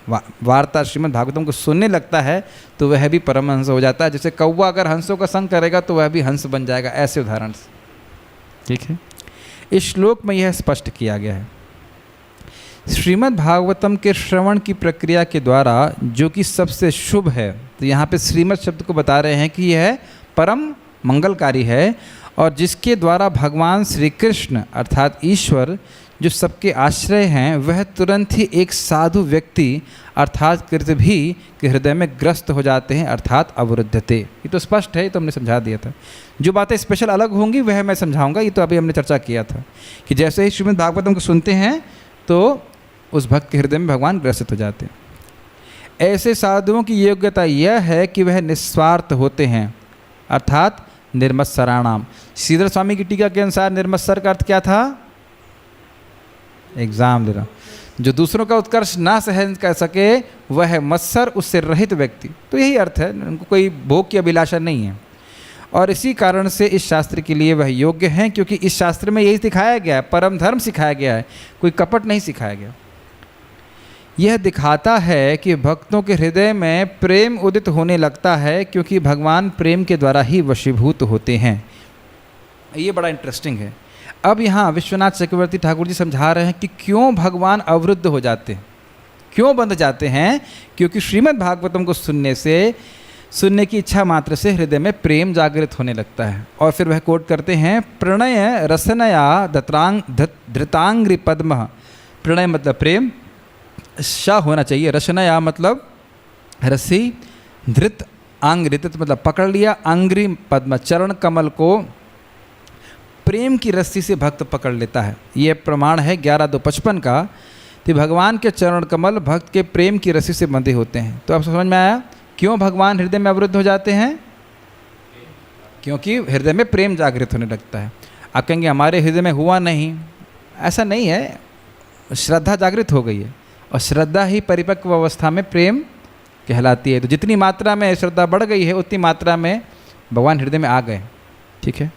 वार्ता श्रीमद् भागवतम को सुनने लगता है, तो वह भी परमहंस हो जाता है। जैसे कौवा अगर हंसों का संग करेगा तो वह भी हंस बन जाएगा, ऐसे उदाहरण से। ठीक है। इस श्लोक में यह स्पष्ट किया गया है। श्रीमद् भागवतम के श्रवण की प्रक्रिया के द्वारा, जो कि सबसे शुभ है, तो यहाँ पे श्रीमद् शब्द को बता रहे हैं कि यह परम मंगलकारी है, और जिसके द्वारा भगवान श्री कृष्ण अर्थात ईश्वर, जो सबके आश्रय हैं, वह तुरंत ही एक साधु व्यक्ति अर्थात कृतभी के हृदय में ग्रस्त हो जाते हैं, अर्थात अवरुद्धते। ये तो स्पष्ट है, ये तो हमने समझा दिया था। जो बातें स्पेशल अलग होंगी वह मैं समझाऊंगा। ये तो अभी हमने चर्चा किया था कि जैसे ही श्रीमद् भागवतम को सुनते हैं तो उस भक्त के हृदय में भगवान ग्रसित हो जाते हैं। ऐसे साधुओं की योग्यता यह है कि वह निस्वार्थ होते हैं, अर्थात निर्मत्सराणाम। श्रीधर स्वामी की टीका के अनुसार निर्मत्सर का अर्थ क्या था? एग्जाम दे रहा, जो दूसरों का उत्कर्ष ना सहन कर सके वह है मत्सर, उससे रहित व्यक्ति। तो यही अर्थ है, उनको कोई भोग की अभिलाषा नहीं है। और इसी कारण से इस शास्त्र के लिए वह योग्य हैं, क्योंकि इस शास्त्र में यही सिखाया गया है, परम धर्म सिखाया गया है, कोई कपट नहीं सिखाया गया। यह दिखाता है कि भक्तों के हृदय में प्रेम उदित होने लगता है, क्योंकि भगवान प्रेम के द्वारा ही वशीभूत होते हैं। ये बड़ा इंटरेस्टिंग है। अब यहाँ विश्वनाथ चक्रवर्ती ठाकुर जी समझा रहे हैं कि क्यों भगवान अवरुद्ध हो जाते हैं, क्यों बंध जाते हैं। क्योंकि श्रीमद् भागवतम को सुनने की इच्छा मात्र से हृदय में प्रेम जागृत होने लगता है। और फिर वह कोट करते हैं, प्रणय रसनया धृतांग्रि पद्म। प्रणय मतलब प्रेम, शाह होना चाहिए, रसनया मतलब रसी, धृत अंग्रि मतलब पकड़ लिया, अंग्रि पद्म चरण कमल को प्रेम की रस्सी से भक्त पकड़ लेता है। ये प्रमाण है 11:255 का, कि भगवान के चरण कमल भक्त के प्रेम की रस्सी से बंधे होते हैं। तो अब समझ में आया क्यों भगवान हृदय में अवरुद्ध हो जाते हैं? क्योंकि हृदय में प्रेम जागृत होने लगता है। आप कहेंगे हमारे हृदय में हुआ नहीं, ऐसा नहीं है, श्रद्धा जागृत हो गई है, और श्रद्धा ही परिपक्व अवस्था में प्रेम कहलाती है। तो जितनी मात्रा में श्रद्धा बढ़ गई है, उतनी मात्रा में भगवान हृदय में आ गए। ठीक है।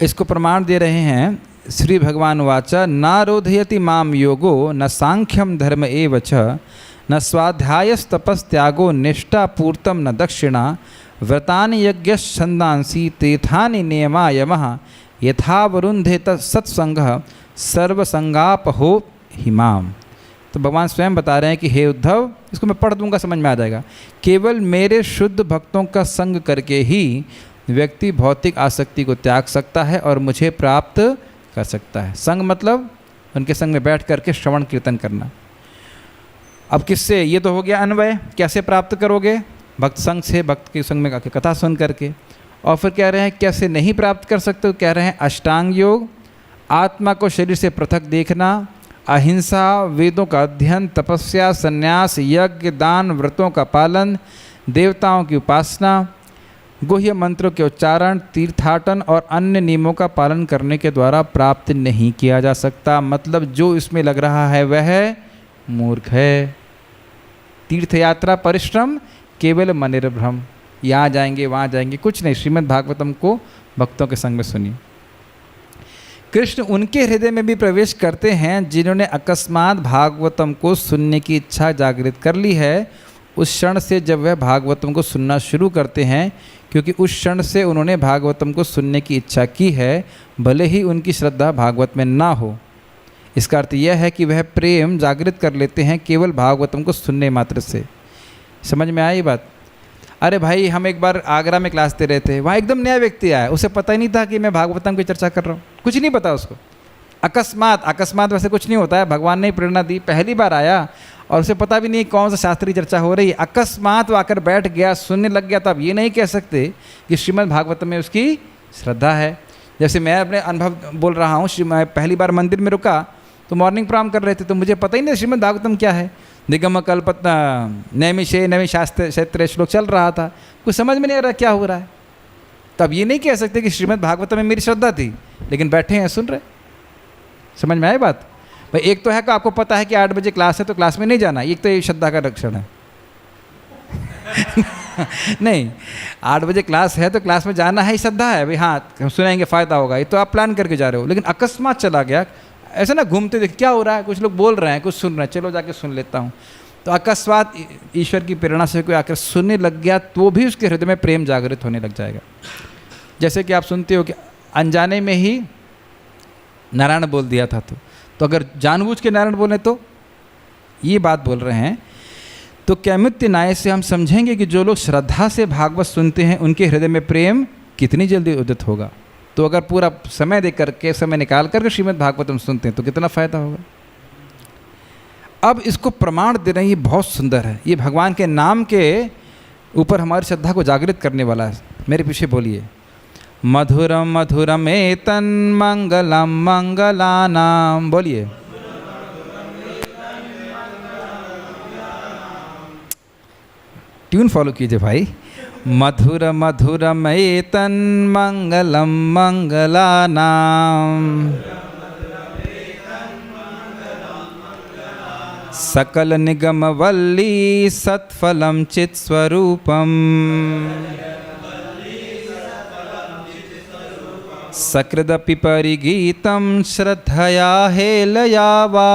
इसको प्रमाण दे रहे हैं श्री भगवान वाचा, ना रोधयति माम योगो न सांख्यम धर्म एव च न स्वाध्यायस्तपस्त्यागो निष्ठा पूर्तम न दक्षिणा व्रतानि यज्ञ छंदांसी तीर्थानि नियमा यमः यथावरुन्धे सत्संगः सर्वसंगाप हो हिमाम। तो भगवान स्वयं बता रहे हैं कि हे उद्धव, इसको मैं पढ़ दूंगा, समझ में आ जाएगा। केवल मेरे शुद्ध भक्तों का संग करके ही व्यक्ति भौतिक आसक्ति को त्याग सकता है और मुझे प्राप्त कर सकता है। संग मतलब उनके संग में बैठ करके श्रवण कीर्तन करना। अब किससे? ये तो हो गया अन्वय, कैसे प्राप्त करोगे? भक्त संग से, भक्त के संग में आके कथा सुन करके। और फिर कह रहे हैं कैसे नहीं प्राप्त कर सकते हो? कह रहे हैं अष्टांग योग, आत्मा को शरीर से पृथक देखना, अहिंसा, वेदों का अध्ययन, तपस्या, संन्यास, यज्ञ, दान, व्रतों का पालन, देवताओं की उपासना, गुह्य मंत्रों के उच्चारण, तीर्थाटन और अन्य नियमों का पालन करने के द्वारा प्राप्त नहीं किया जा सकता। मतलब जो इसमें लग रहा है वह मूर्ख है। तीर्थ यात्रा परिश्रम, केवल मनिर्भ्रम, यहाँ जाएंगे वहाँ जाएंगे, कुछ नहीं। श्रीमद् भागवतम को भक्तों के संग में सुनिए। कृष्ण उनके हृदय में भी प्रवेश करते हैं जिन्होंने अकस्मात भागवतम को सुनने की इच्छा जागृत कर ली है। उस क्षण से जब वह भागवतम को सुनना शुरू करते हैं, क्योंकि उस क्षण से उन्होंने भागवतम को सुनने की इच्छा की है, भले ही उनकी श्रद्धा भागवत में ना हो। इसका अर्थ यह है कि वह प्रेम जागृत कर लेते हैं केवल भागवतम को सुनने मात्र से। समझ में आई बात? अरे भाई, हम एक बार आगरा में क्लास दे रहे थे, वहाँ एकदम नया व्यक्ति आया, उसे पता ही नहीं था कि मैं भागवतम की चर्चा कर रहा हूँ, कुछ नहीं पता उसको। अकस्मात वैसे कुछ नहीं होता है, भगवान ने प्रेरणा दी, पहली बार आया और उसे पता भी नहीं कौन सा शास्त्रीय चर्चा हो रही है। अकस्मात वो आकर बैठ गया, सुनने लग गया। तो आप ये नहीं कह सकते कि श्रीमद् भागवतम में उसकी श्रद्धा है। जैसे मैं अपने अनुभव बोल रहा हूँ, मैं पहली बार मंदिर में रुका तो मॉर्निंग प्रोग्राम कर रहे थे, तो मुझे पता ही नहीं श्रीमद् भागवतम क्या है। निगम कल्पत नैमी शास्त्र क्षेत्र श्लोक चल रहा था, कुछ समझ में नहीं आ रहा क्या हो रहा है। तब ये नहीं कह सकते कि श्रीमद् भागवतम में मेरी श्रद्धा थी, लेकिन बैठे हैं सुन रहे। समझ में आए बात? भाई एक तो है कि आपको पता है कि 8 बजे क्लास है तो क्लास में नहीं जाना, एक तो ये श्रद्धा का लक्षण है। नहीं, 8 बजे क्लास है तो क्लास में जाना है, श्रद्धा है भाई, हाँ हम सुनेंगे फ़ायदा होगा, ये तो आप प्लान करके जा रहे हो। लेकिन अकस्मात चला गया, ऐसा ना घूमते देख क्या हो रहा है, कुछ लोग बोल रहे हैं, कुछ सुन रहे हैं, चलो जाके सुन लेता हूँ। तो अकस्मात ईश्वर की प्रेरणा से कोई आकर सुनने लग गया तो भी उसके हृदय में प्रेम जागृत होने लग जाएगा। जैसे कि आप सुनते हो कि अनजाने में ही नारायण बोल दिया था, तो अगर जानबूझ के नारायण बोले तो ये बात बोल रहे हैं। तो कैमुत्य न्याय से हम समझेंगे कि जो लोग श्रद्धा से भागवत सुनते हैं उनके हृदय में प्रेम कितनी जल्दी उदित होगा। तो अगर पूरा समय दे करके, समय निकाल करके श्रीमद् भागवतम सुनते हैं तो कितना फ़ायदा होगा। अब इसको प्रमाण दे रहे हैं, ये बहुत सुंदर है, ये भगवान के नाम के ऊपर हमारी श्रद्धा को जागृत करने वाला है। मेरे पीछे बोलिए, मधुरम मधुरम एतन मंगलम मंगलानाम। बोलिए, ट्यून फॉलो कीजिए भाई। मधुर मधुरम एतन मंगलम मंगलानाम, सकल निगम वल्ली सत्फलम चित स्वरूपम, सकृदपि परिगीतम श्रद्धया हेलया वा,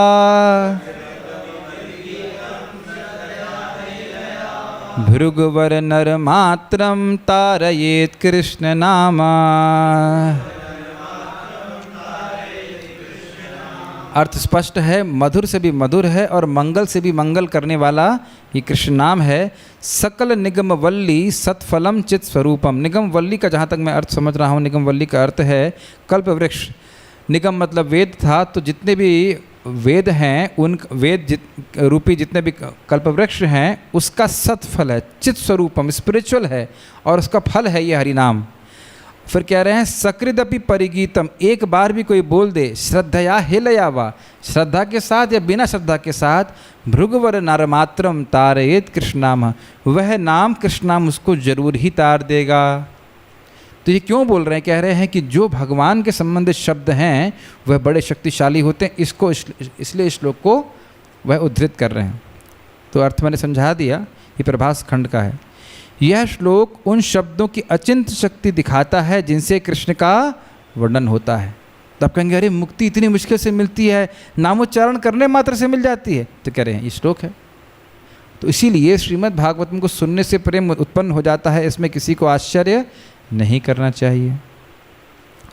भृगुवर नर मात्रम तारयेत कृष्ण नामा। अर्थ स्पष्ट है, मधुर से भी मधुर है और मंगल से भी मंगल करने वाला ये कृष्ण नाम है। सकल निगम वल्ली सत्फलम चित स्वरूपम। निगम वल्ली का जहाँ तक मैं अर्थ समझ रहा हूँ, निगम वल्ली का अर्थ है कल्प वृक्ष। निगम मतलब वेद था, तो जितने भी वेद हैं उन वेद रूपी जितने भी कल्पवृक्ष हैं उसका सत्फल है, चित स्वरूपम, स्पिरिचुअल है, और उसका फल है ये हरिनाम। फिर कह रहे हैं सकृदपि परिगीतम, एक बार भी कोई बोल दे श्रद्धया हेलया वा, श्रद्धा के साथ या बिना श्रद्धा के साथ, भृगुवर नारमात्रम तारयेत कृष्णाम, वह नाम कृष्णाम उसको जरूर ही तार देगा। तो ये क्यों बोल रहे हैं? कह रहे हैं कि जो भगवान के संबंधित शब्द हैं वह बड़े शक्तिशाली होते हैं, इसको इसलिए श्लोक को वह उद्धृत कर रहे हैं। तो अर्थ मैंने समझा दिया, ये प्रभास खंड का है। यह श्लोक उन शब्दों की अचिंत शक्ति दिखाता है जिनसे कृष्ण का वर्णन होता है। तो आप कहेंगे अरे मुक्ति इतनी मुश्किल से मिलती है, नामोच्चारण करने मात्र से मिल जाती है। तो कह रहे हैं ये श्लोक है। तो इसीलिए श्रीमद् भागवतम को सुनने से प्रेम उत्पन्न हो जाता है, इसमें किसी को आश्चर्य नहीं करना चाहिए।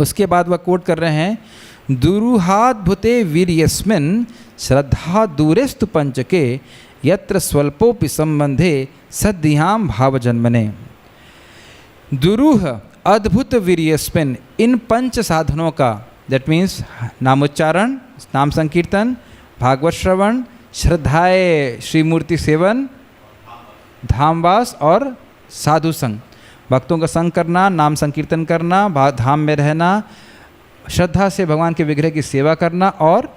उसके बाद वह कोट कर रहे हैं, दुरूहाद्भुते वीर्यस्मिन् श्रद्धा दूरेस्तु पंचके यत्र स्वल्पोपि संबंधे सद्याम भावजन्मने। दुरूह अद्भुत वीर्यस्मिन्, इन पंच साधनों का, दैट मीन्स नामोच्चारण, नाम संकीर्तन, भागवत श्रवण, श्रद्धाए श्रीमूर्ति सेवन, धामवास और साधु संग, भक्तों का संग करना, नाम संकीर्तन करना, धाम में रहना, श्रद्धा से भगवान के विग्रह की सेवा करना, और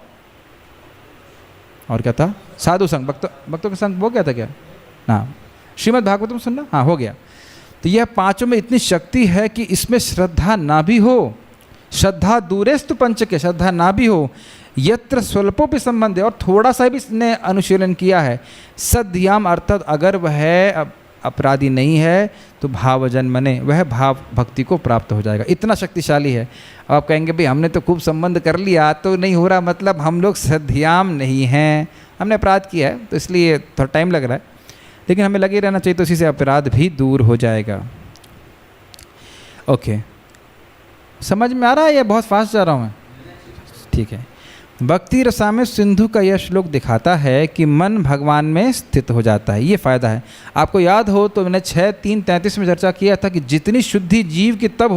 क्या था, साधु संग, भक्तों का संग, वो क्या था क्या, हाँ श्रीमद् भागवतम सुनना, हाँ हो गया। तो यह पांचों में इतनी शक्ति है कि इसमें श्रद्धा ना भी हो, श्रद्धा दूरेस्तु पंचके, श्रद्धा ना भी हो, यत्र स्वल्पोपि संबंध, और थोड़ा सा भी इसने अनुशीलन किया है, सद्याम अर्थात अगर वह अपराधी नहीं है तो भाव जन्मने, वह भाव भक्ति को प्राप्त हो जाएगा। इतना शक्तिशाली है। अब आप कहेंगे भाई हमने तो खूब संबंध कर लिया तो नहीं हो रहा, मतलब हम लोग सद्याम नहीं हैं, हमने अपराध किया है तो इसलिए थोड़ा टाइम लग रहा है, लेकिन हमें लगे रहना चाहिए, तो इसी से अपराध भी दूर हो जाएगा। ओके, समझ में आ रहा है या बहुत फास्ट जा रहा हूँ मैं? ठीक है। भक्ति रसामृत सिंधु का यह श्लोक दिखाता है कि मन भगवान में स्थित हो जाता है, ये फ़ायदा है। आपको याद हो तो मैंने 6:3:33 में चर्चा किया था कि जितनी शुद्धि जीव की तब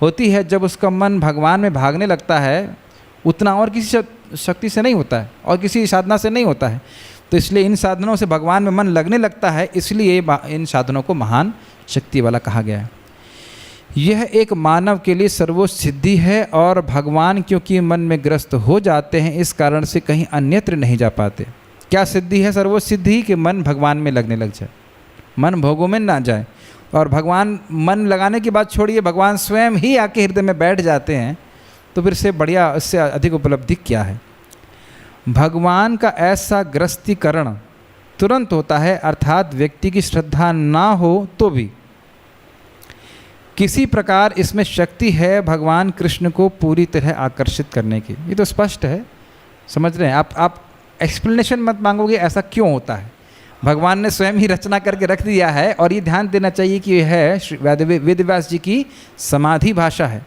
होती है जब उसका मन भगवान में भागने लगता है, उतना और किसी शक्ति से नहीं होता है और किसी साधना से नहीं होता है। तो इसलिए इन साधनों से भगवान में मन लगने लगता है, इसलिए इन साधनों को महान शक्ति वाला कहा गया है। यह एक मानव के लिए सर्वोच्च सिद्धि है, और भगवान क्योंकि मन में ग्रस्त हो जाते हैं इस कारण से कहीं अन्यत्र नहीं जा पाते। क्या सिद्धि है सर्वोच्च सिद्धि? कि मन भगवान में लगने लग जाए, मन भोगों में ना जाए। और भगवान मन लगाने की बात छोड़िए, भगवान स्वयं ही आके हृदय में बैठ जाते हैं, तो फिर से बढ़िया, इससे अधिक उपलब्धि क्या है। भगवान का ऐसा ग्रस्तीकरण तुरंत होता है, अर्थात व्यक्ति की श्रद्धा ना हो तो भी किसी प्रकार इसमें शक्ति है भगवान कृष्ण को पूरी तरह आकर्षित करने की। ये तो स्पष्ट है, समझ रहे हैं आप एक्सप्लेनेशन मत मांगोगे ऐसा क्यों होता है। भगवान ने स्वयं ही रचना करके रख दिया है, और ये ध्यान देना चाहिए कि यह है वेदव्यास जी की समाधि भाषा है।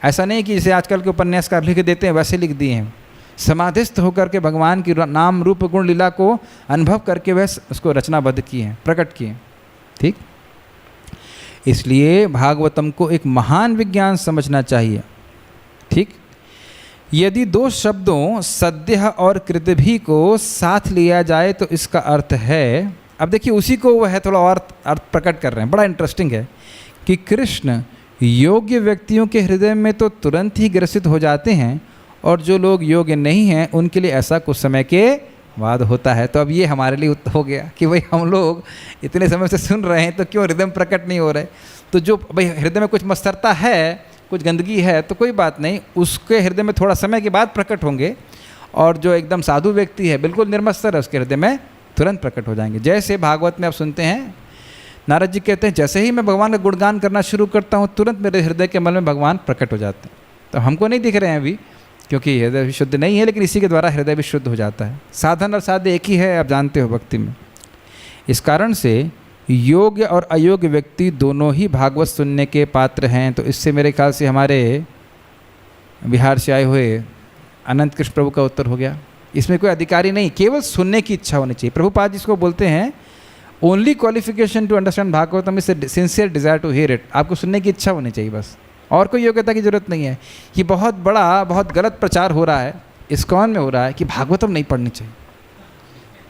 ऐसा नहीं कि जैसे आजकल के उपन्यासकार लिख देते हैं वैसे लिख दिए हैं। समाधिस्थ होकर के भगवान की नाम रूप गुण लीला को अनुभव करके वह उसको रचनाबद्ध किए हैं, प्रकट किए हैं। ठीक, इसलिए भागवतम को एक महान विज्ञान समझना चाहिए। ठीक, यदि दो शब्दों सद्यः और कृतभि को साथ लिया जाए तो इसका अर्थ है, अब देखिए उसी को वह थोड़ा और अर्थ प्रकट कर रहे हैं, बड़ा इंटरेस्टिंग है कि कृष्ण योग्य व्यक्तियों के हृदय में तो तुरंत ही ग्रसित हो जाते हैं, और जो लोग योग्य नहीं हैं उनके लिए ऐसा कुछ समय के बाद होता है। तो अब ये हमारे लिए हो गया कि भाई हम लोग इतने समय से सुन रहे हैं तो क्यों हृदय में प्रकट नहीं हो रहे। तो जो भाई हृदय में कुछ मस्तरता है, कुछ गंदगी है, तो कोई बात नहीं, उसके हृदय में थोड़ा समय के बाद प्रकट होंगे, और जो एकदम साधु व्यक्ति है, बिल्कुल निर्मत्सर है, उसके हृदय में तुरंत प्रकट हो जाएंगे। जैसे भागवत में आप सुनते हैं, नारद जी कहते हैं जैसे ही मैं भगवान का गुणगान करना शुरू करता हूँ तुरंत मेरे हृदय के मन में भगवान प्रकट हो जाते हैं। तो हमको नहीं दिख रहे हैं अभी क्योंकि हृदय भी शुद्ध नहीं है, लेकिन इसी के द्वारा हृदय भी शुद्ध हो जाता है। साधन और साध्य एक ही है, आप जानते हो भक्ति में। इस कारण से योग्य और अयोग्य व्यक्ति दोनों ही भागवत सुनने के पात्र हैं। तो इससे मेरे ख्याल से हमारे बिहार से आए हुए अनंत कृष्ण प्रभु का उत्तर हो गया। इसमें कोई अधिकारी नहीं, केवल सुनने की इच्छा होनी चाहिए। प्रभुपाद जी इसको बोलते हैं only qualification to understand Bhagavatam is a sincere desire to hear it. आपको सुनने की इच्छा होनी चाहिए बस, और कोई योग्यता की जरूरत नहीं है। ये बहुत बड़ा, बहुत गलत प्रचार हो रहा है, इस्कॉन में हो रहा है कि भागवतम नहीं पढ़नी चाहिए।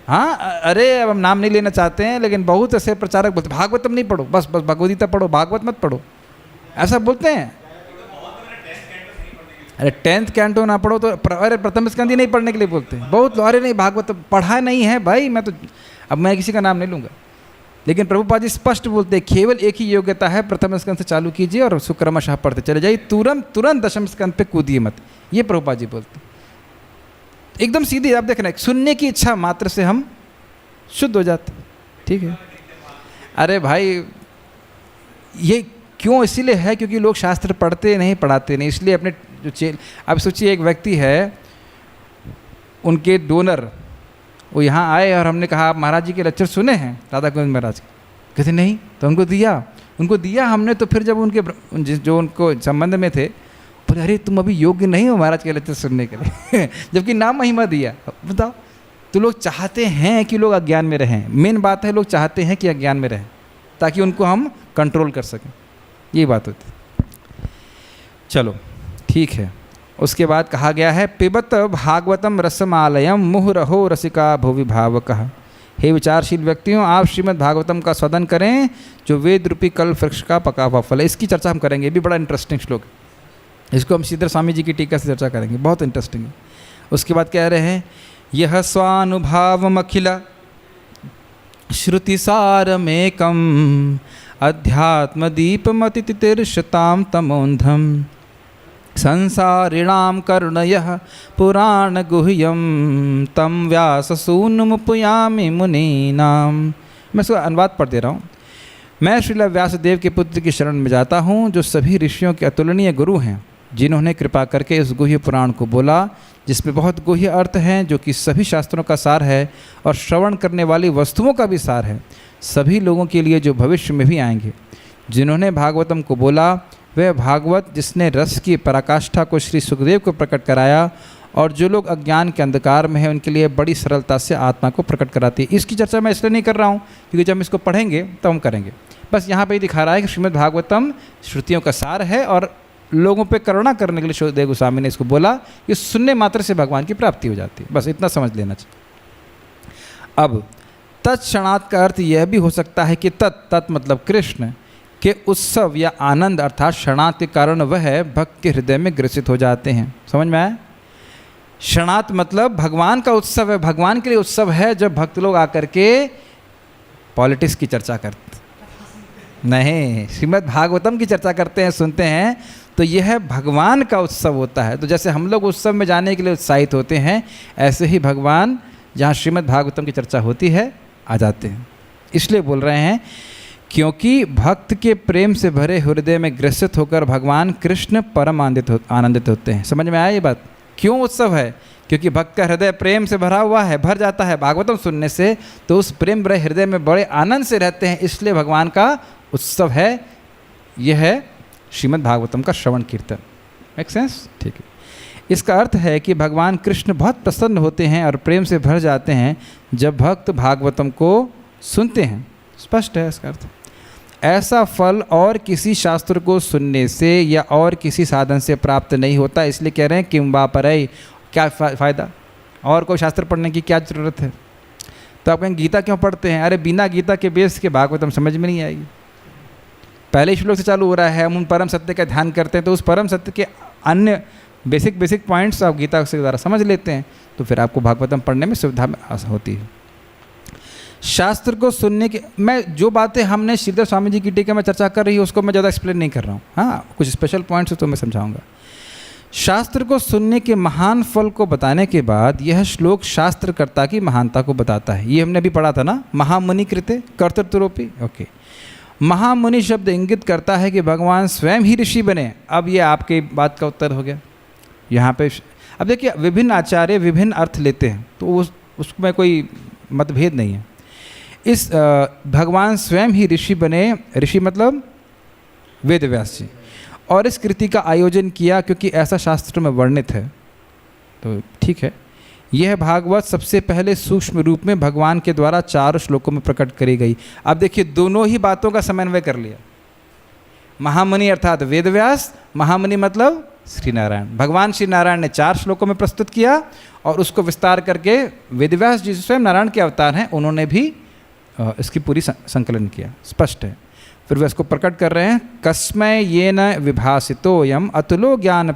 हाँ, अरे अब हम नाम नहीं लेना चाहते हैं, लेकिन बहुत ऐसे प्रचारक बोलते भागवतम नहीं पढ़ो, बस भगवदगीता पढ़ो, भागवत मत पढ़ो, ऐसा बोलते हैं। अरे 10th कैंटो ना पढ़ो तो अरे प्रथम स्कंद नहीं पढ़ने के लिए बोलते हैं बहुत। अरे नहीं, भागवत पढ़ा नहीं है भाई, मैं तो अब मैं किसी का नाम नहीं लूँगा, लेकिन प्रभुपाद जी स्पष्ट बोलते हैं केवल एक ही योग्यता है, प्रथम स्कंद से चालू कीजिए और सुक्रमशः पढ़ते चले जाइए, तुरंत दशम स्कंद पे कूदिए मत। ये प्रभुपाद जी बोलते हैं एकदम सीधी। आप देख रहे हैं, सुनने की इच्छा मात्र से हम शुद्ध हो जाते। ठीक है, अरे भाई ये क्यों? इसीलिए है क्योंकि लोग शास्त्र पढ़ते नहीं, पढ़ाते नहीं, इसलिए अपने जो अब सोचिए एक व्यक्ति है, उनके डोनर वो यहाँ आए और हमने कहा आप महाराज जी के लेक्चर सुने हैं राधा गोविंद महाराज के? कहते नहीं। तो उनको दिया हमने। तो फिर जब उनके जो उनको संबंध में थे, बोले अरे तुम अभी योग्य नहीं हो महाराज के लेक्चर सुनने के लिए जबकि नाम महिमा दिया। बताओ, तो लोग चाहते हैं कि लोग अज्ञान में रहें। मेन बात है लोग चाहते हैं कि अज्ञान में रहें ताकि उनको हम कंट्रोल कर सकें, ये बात होती है। चलो ठीक है। उसके बाद कहा गया है पिबत भागवतम रसमालयम मुहुरहो रसिका भुवि भावकः। हे विचारशील व्यक्तियों, आप श्रीमद् भागवतम का स्वादन करें जो वेद रूपी कल्प वृक्ष का पका हुआ फल है। इसकी चर्चा हम करेंगे, ये भी बड़ा इंटरेस्टिंग श्लोक है। इसको हम श्रीधर स्वामी जी की टीका से चर्चा करेंगे, बहुत इंटरेस्टिंग है। उसके बाद कह रहे हैं यह स्वानुभावमखिल श्रुतिसारमेकम अध्यात्मदीपमतितितिर्षतां तमोन्धम संसारिणां करुणयः पुराण गुह्यम तम व्याससूनुमुपयामि मुनीनां। मैं इसका अनुवाद पढ़ दे रहा हूँ। मैं श्रील व्यासदेव के पुत्र की शरण में जाता हूँ जो सभी ऋषियों के अतुलनीय गुरु हैं, जिन्होंने कृपा करके इस गुह्य पुराण को बोला जिसमें बहुत गुह्य अर्थ हैं, जो कि सभी शास्त्रों का सार है और श्रवण करने वाली वस्तुओं का भी सार है, सभी लोगों के लिए जो भविष्य में भी आएंगे। जिन्होंने भागवतम को बोला वह भागवत जिसने रस की पराकाष्ठा को श्री सुखदेव को प्रकट कराया और जो लोग अज्ञान के अंधकार में हैं उनके लिए बड़ी सरलता से आत्मा को प्रकट कराती है। इसकी चर्चा मैं इसलिए नहीं कर रहा हूँ क्योंकि जब हम इसको पढ़ेंगे तो हम करेंगे। बस यहाँ पे ही दिखा रहा है कि श्रीमद् भागवतम श्रुतियों का सार है और लोगों पे करुणा करने के लिए सुखदेव गोस्वामी ने इसको बोला कि सुनने मात्र से भगवान की प्राप्ति हो जाती है। बस इतना समझ लेना चाहिए। अब तत्क्षणात् का अर्थ यह भी हो सकता है कि तत् मतलब कृष्ण के उत्सव या आनंद अर्थात क्षणात् के कारण वह भक्त के हृदय में ग्रसित हो जाते हैं। समझ में आया? क्षणात् मतलब भगवान का उत्सव है, भगवान के लिए उत्सव है जब भक्त लोग आकर के पॉलिटिक्स की चर्चा करते नहीं, श्रीमद् भागवतम की चर्चा करते हैं, सुनते हैं, तो यह भगवान का उत्सव होता है। तो जैसे हम लोग उत्सव में जाने के लिए उत्साहित होते हैं, ऐसे ही भगवान जहाँ श्रीमद् भागवतम की चर्चा होती है आ जाते हैं। इसलिए बोल रहे हैं क्योंकि भक्त के प्रेम से भरे हृदय में ग्रसित होकर भगवान कृष्ण परम आनंदित होते हैं। समझ में आया ये बात? क्यों उत्सव है? क्योंकि भक्त का हृदय प्रेम से भरा हुआ है, भर जाता है भागवतम सुनने से, तो उस प्रेम भरे हृदय में बड़े आनंद से रहते हैं, इसलिए भगवान का उत्सव है। यह है श्रीमद् भागवतम का श्रवण कीर्तन। Make sense? ठीक है। इसका अर्थ है कि भगवान कृष्ण बहुत प्रसन्न होते हैं और प्रेम से भर जाते हैं जब भक्त भागवतम को सुनते हैं। स्पष्ट है इसका अर्थ। ऐसा फल और किसी शास्त्र को सुनने से या और किसी साधन से प्राप्त नहीं होता, इसलिए कह रहे हैं किम वा परई, क्या फ़ायदा, और कोई शास्त्र पढ़ने की क्या ज़रूरत है? तो आप कहें गीता क्यों पढ़ते हैं? अरे बिना गीता के बेस के भागवतम समझ में नहीं आएगी। पहले श्लोक से चालू हो रहा है, हम उन परम सत्य का ध्यान करते हैं, तो उस परम सत्य के अन्य बेसिक पॉइंट्स आप गीता के द्वारा समझ लेते हैं, तो फिर आपको भागवतम पढ़ने में सुविधा होती है। शास्त्र को सुनने के, मैं जो बातें हमने श्रीधर स्वामी जी की टीका में चर्चा कर रही है उसको मैं ज़्यादा एक्सप्लेन नहीं कर रहा हूँ। हाँ, कुछ स्पेशल पॉइंट्स तो मैं समझाऊंगा। शास्त्र को सुनने के महान फल को बताने के बाद यह श्लोक शास्त्रकर्ता की महानता को बताता है। ये हमने अभी पढ़ा था ना, महामुनि कृते कर्तृत्वरूपी। ओके, महामुनि शब्द इंगित करता है कि भगवान स्वयं ही ऋषि बने। अब ये आपके बात का उत्तर हो गया यहाँ पे। अब देखिए, विभिन्न आचार्य विभिन्न अर्थ लेते हैं, तो उसमें कोई मतभेद नहीं है। इस भगवान स्वयं ही ऋषि बने, ऋषि मतलब वेद व्यास जी, और इस कृति का आयोजन किया क्योंकि ऐसा शास्त्र में वर्णित है। तो ठीक है, यह भागवत सबसे पहले सूक्ष्म रूप में भगवान के द्वारा 4 श्लोकों में प्रकट करी गई। अब देखिए, दोनों ही बातों का समन्वय कर लिया। महामुनि अर्थात वेद व्यास, महामुनि मतलब श्री नारायण। भगवान श्री नारायण ने 4 श्लोकों में प्रस्तुत किया और उसको विस्तार करके वेद व्यास जी स्वयं नारायण के अवतार हैं, उन्होंने भी इसकी पूरी संकलन किया। स्पष्ट है। फिर वे इसको प्रकट कर रहे हैं, कस्मै येन विभासितोऽयम् अतुलो ज्ञान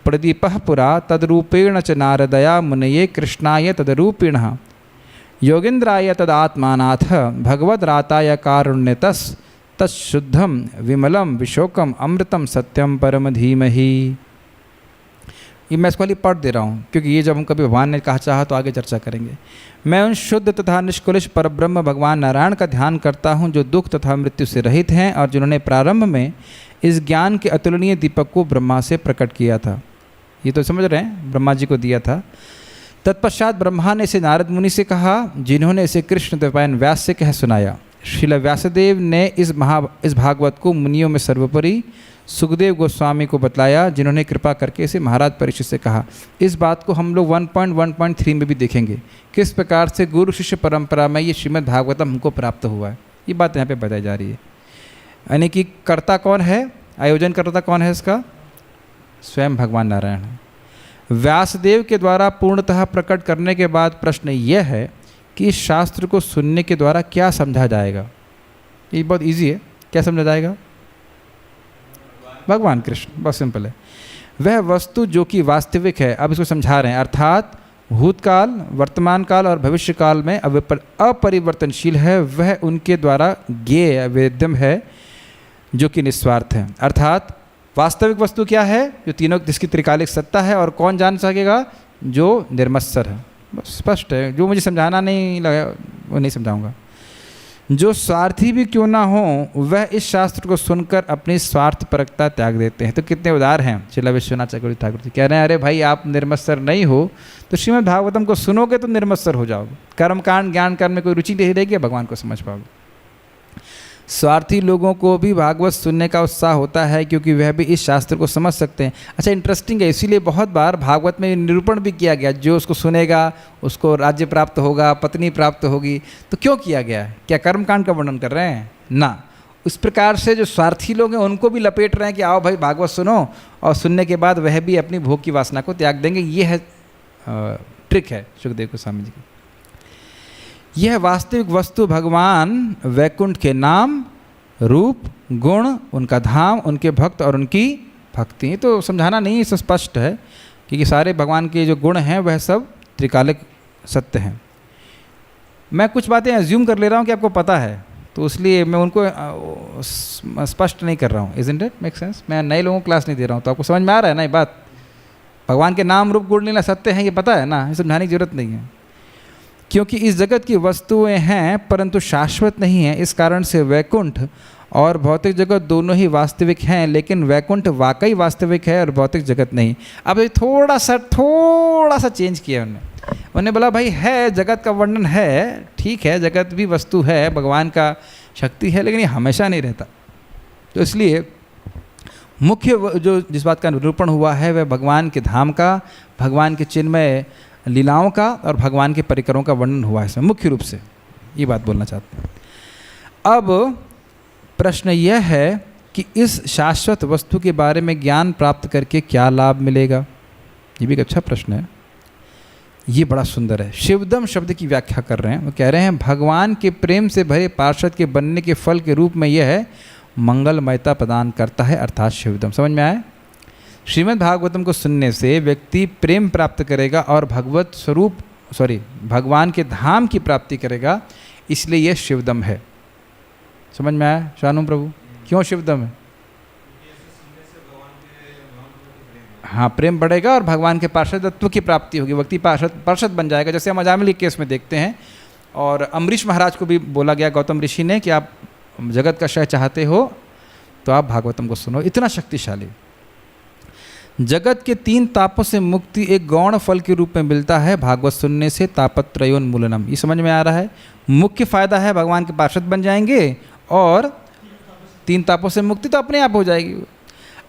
प्रदीपः पुरा तद्रूपेण च नारदया मुनये कृष्णाय तद्रूपिणः योगेन्द्राय तदात्मानाथ भगवद्राताय कारुण्यतस् तत्शुद्धम विमलम विशोकम अमृतम सत्यम परम धीमहि। ये मैं इसको खाली पढ़ दे रहा हूँ क्योंकि ये जब हम कभी भगवान ने कहा चाहा तो आगे चर्चा करेंगे। मैं उन शुद्ध तथा निष्कलुष परब्रह्म भगवान नारायण का ध्यान करता हूँ जो दुख तथा मृत्यु से रहित हैं और जिन्होंने प्रारंभ में इस ज्ञान के अतुलनीय दीपक को ब्रह्मा से प्रकट किया था। ये तो समझ रहे हैं, ब्रह्मा जी को दिया था। तत्पश्चात ब्रह्मा ने इसे नारद मुनि से कहा, जिन्होंने इसे कृष्ण द्वैपायन व्यास से कह सुनाया। श्रील व्यासदेव ने इस भागवत को मुनियों में सर्वोपरि सुखदेव गोस्वामी को बतलाया, जिन्होंने कृपा करके इसे महाराज परीक्षित से कहा। इस बात को हम लोग 1.1.3 में भी देखेंगे, किस प्रकार से गुरु शिष्य परंपरा में ये श्रीमद् भागवतम हमको प्राप्त हुआ है। ये बात यहाँ पे बताई जा रही है। यानी कि कर्ता कौन है, आयोजन कर्ता कौन है इसका? स्वयं भगवान नारायण है। व्यासदेव के द्वारा पूर्णतः प्रकट करने के बाद प्रश्न यह है कि इस शास्त्र को सुनने के द्वारा क्या समझा जाएगा। ये बहुत इजी है। क्या समझा जाएगा? भगवान कृष्ण, बहुत सिंपल है। वह वस्तु जो कि वास्तविक है, अब इसको समझा रहे हैं, अर्थात भूतकाल, वर्तमान काल और भविष्य काल में अपरिवर्तनशील है, वह उनके द्वारा ज्ञेय वेद्यम है, जो कि निस्वार्थ है। अर्थात वास्तविक वस्तु क्या है? जो तीनों, जिसकी त्रिकालिक सत्ता है, और कौन जान सकेगा? जो निर्मत्सर है। बस स्पष्ट है। जो मुझे समझाना नहीं लगा वो नहीं समझाऊंगा। जो स्वार्थी भी क्यों ना हो, वह इस शास्त्र को सुनकर अपनी स्वार्थपरकता त्याग देते हैं। तो कितने उदार हैं। श्रील विश्वनाथ चक्रवर्ती ठाकुर जी कह रहे हैं, अरे भाई आप निर्मत्सर नहीं हो तो श्रीमद् भागवतम को सुनोगे तो निर्मत्सर हो जाओगे। कर्मकांड ज्ञान कर्म में कोई रुचि नहीं रहेगी, भगवान को समझ पाओगे। स्वार्थी लोगों को भी भागवत सुनने का उत्साह होता है, क्योंकि वह भी इस शास्त्र को समझ सकते हैं। अच्छा, इंटरेस्टिंग है। इसीलिए बहुत बार भागवत में निरूपण भी किया गया, जो उसको सुनेगा उसको राज्य प्राप्त होगा, पत्नी प्राप्त होगी। तो क्यों किया गया है? क्या कर्मकांड का वर्णन कर रहे हैं? ना। उस प्रकार से जो स्वार्थी लोग हैं उनको भी लपेट रहे हैं कि आओ भाई भागवत सुनो, और सुनने के बाद वह भी अपनी भोग की वासना को त्याग देंगे। ये है ट्रिक है सुखदेव गोस्वामी जी की। यह वास्तविक वस्तु भगवान वैकुंठ के नाम, रूप, गुण, उनका धाम, उनके भक्त और उनकी भक्ति। तो समझाना नहीं, है स्पष्ट है, क्योंकि सारे भगवान के जो गुण हैं वह सब त्रिकालिक सत्य हैं। मैं कुछ बातें एज्यूम कर ले रहा हूँ कि आपको पता है, तो इसलिए मैं उनको स्पष्ट नहीं कर रहा हूँ। Isn't it make sense? मैं नए लोगों को क्लास नहीं दे रहा हूँ, तो आपको समझ में आ रहा है ना ये बात? भगवान के नाम, रूप, गुण, लीला सत्य हैं, ये पता है ना? ये समझाने की जरूरत नहीं है। क्योंकि इस जगत की वस्तुएं हैं परंतु शाश्वत नहीं है, इस कारण से वैकुंठ और भौतिक जगत दोनों ही वास्तविक हैं, लेकिन वैकुंठ वाकई वास्तविक है और भौतिक जगत नहीं। अब ये थोड़ा सा चेंज किया उन्होंने बोला भाई है, जगत का वर्णन है, ठीक है, जगत भी वस्तु है, भगवान का शक्ति है, लेकिन ये हमेशा नहीं रहता। तो इसलिए मुख्य जो जिस बात का निरूपण हुआ है वह भगवान के धाम का, भगवान के चिन्मय लीलाओं का और भगवान के परिकरों का वर्णन हुआ है इसमें, मुख्य रूप से ये बात बोलना चाहते हैं। अब प्रश्न यह है कि इस शाश्वत वस्तु के बारे में ज्ञान प्राप्त करके क्या लाभ मिलेगा? ये भी एक अच्छा प्रश्न है। ये बड़ा सुंदर है। शिवदम शब्द की व्याख्या कर रहे हैं, वो कह रहे हैं भगवान के प्रेम से भरे पार्षद के बनने के फल के रूप में यह है मंगलमयता प्रदान करता है, अर्थात शिवदम। समझ में आया? श्रीमद् भागवतम को सुनने से व्यक्ति प्रेम प्राप्त करेगा और भगवान के धाम की प्राप्ति करेगा, इसलिए यह शिवदम है। समझ में आया शानू प्रभु? क्यों शिवदम है? हाँ, प्रेम बढ़ेगा और भगवान के पार्षदत्व की प्राप्ति होगी, व्यक्ति पार्षद बन जाएगा। जैसे हम अजामिली केस में देखते हैं, और अम्बरीश महाराज को भी बोला गया गौतम ऋषि ने कि आप जगत का क्षय चाहते हो तो आप भागवतम को सुनो। इतना शक्तिशाली। जगत के 3 तापों से मुक्ति एक गौण फल के रूप में मिलता है भागवत सुनने से, तापत्रयोन्मूलनम। ये समझ में आ रहा है? मुख्य फायदा है भगवान के पार्षद बन जाएंगे और 3 तापों से मुक्ति तो अपने आप हो जाएगी।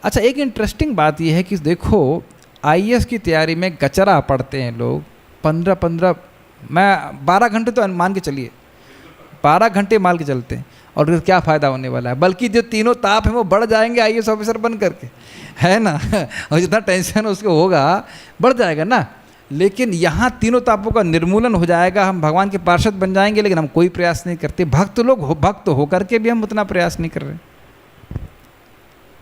अच्छा, एक इंटरेस्टिंग बात यह है कि देखो IAS की तैयारी में गचरा पढ़ते हैं लोग 15 मैं 12 घंटे तो मान के चलिए, 12 घंटे मान के चलते हैं, और क्या फ़ायदा होने वाला है? बल्कि जो तीनों ताप हैं वो बढ़ जाएंगे IAS ऑफिसर बन करके, है ना? और जितना टेंशन उसको होगा बढ़ जाएगा ना। लेकिन यहाँ तीनों तापों का निर्मूलन हो जाएगा, हम भगवान के पार्षद बन जाएंगे, लेकिन हम कोई प्रयास नहीं करते। भक्त होकर के भी हम उतना प्रयास नहीं कर रहे।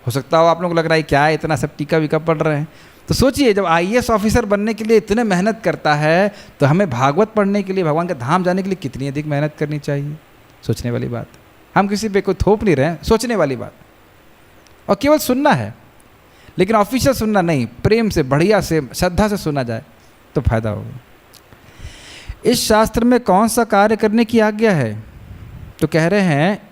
हो सकता हो आप लोग लग रहा है क्या है, इतना सब टीका वीका पढ़ रहे हैं। तो सोचिए, जब IAS ऑफिसर बनने के लिए इतने मेहनत करता है, तो हमें भागवत पढ़ने के लिए, भगवान का धाम जाने के लिए कितनी अधिक मेहनत करनी चाहिए। सोचने वाली बात। हम किसी पे कोई थोप नहीं रहे हैं, सोचने वाली बात। और केवल सुनना है, लेकिन ऑफिशियल सुनना नहीं, प्रेम से, बढ़िया से, श्रद्धा से सुना जाए तो फायदा होगा। इस शास्त्र में कौन सा कार्य करने की आज्ञा है? तो कह रहे हैं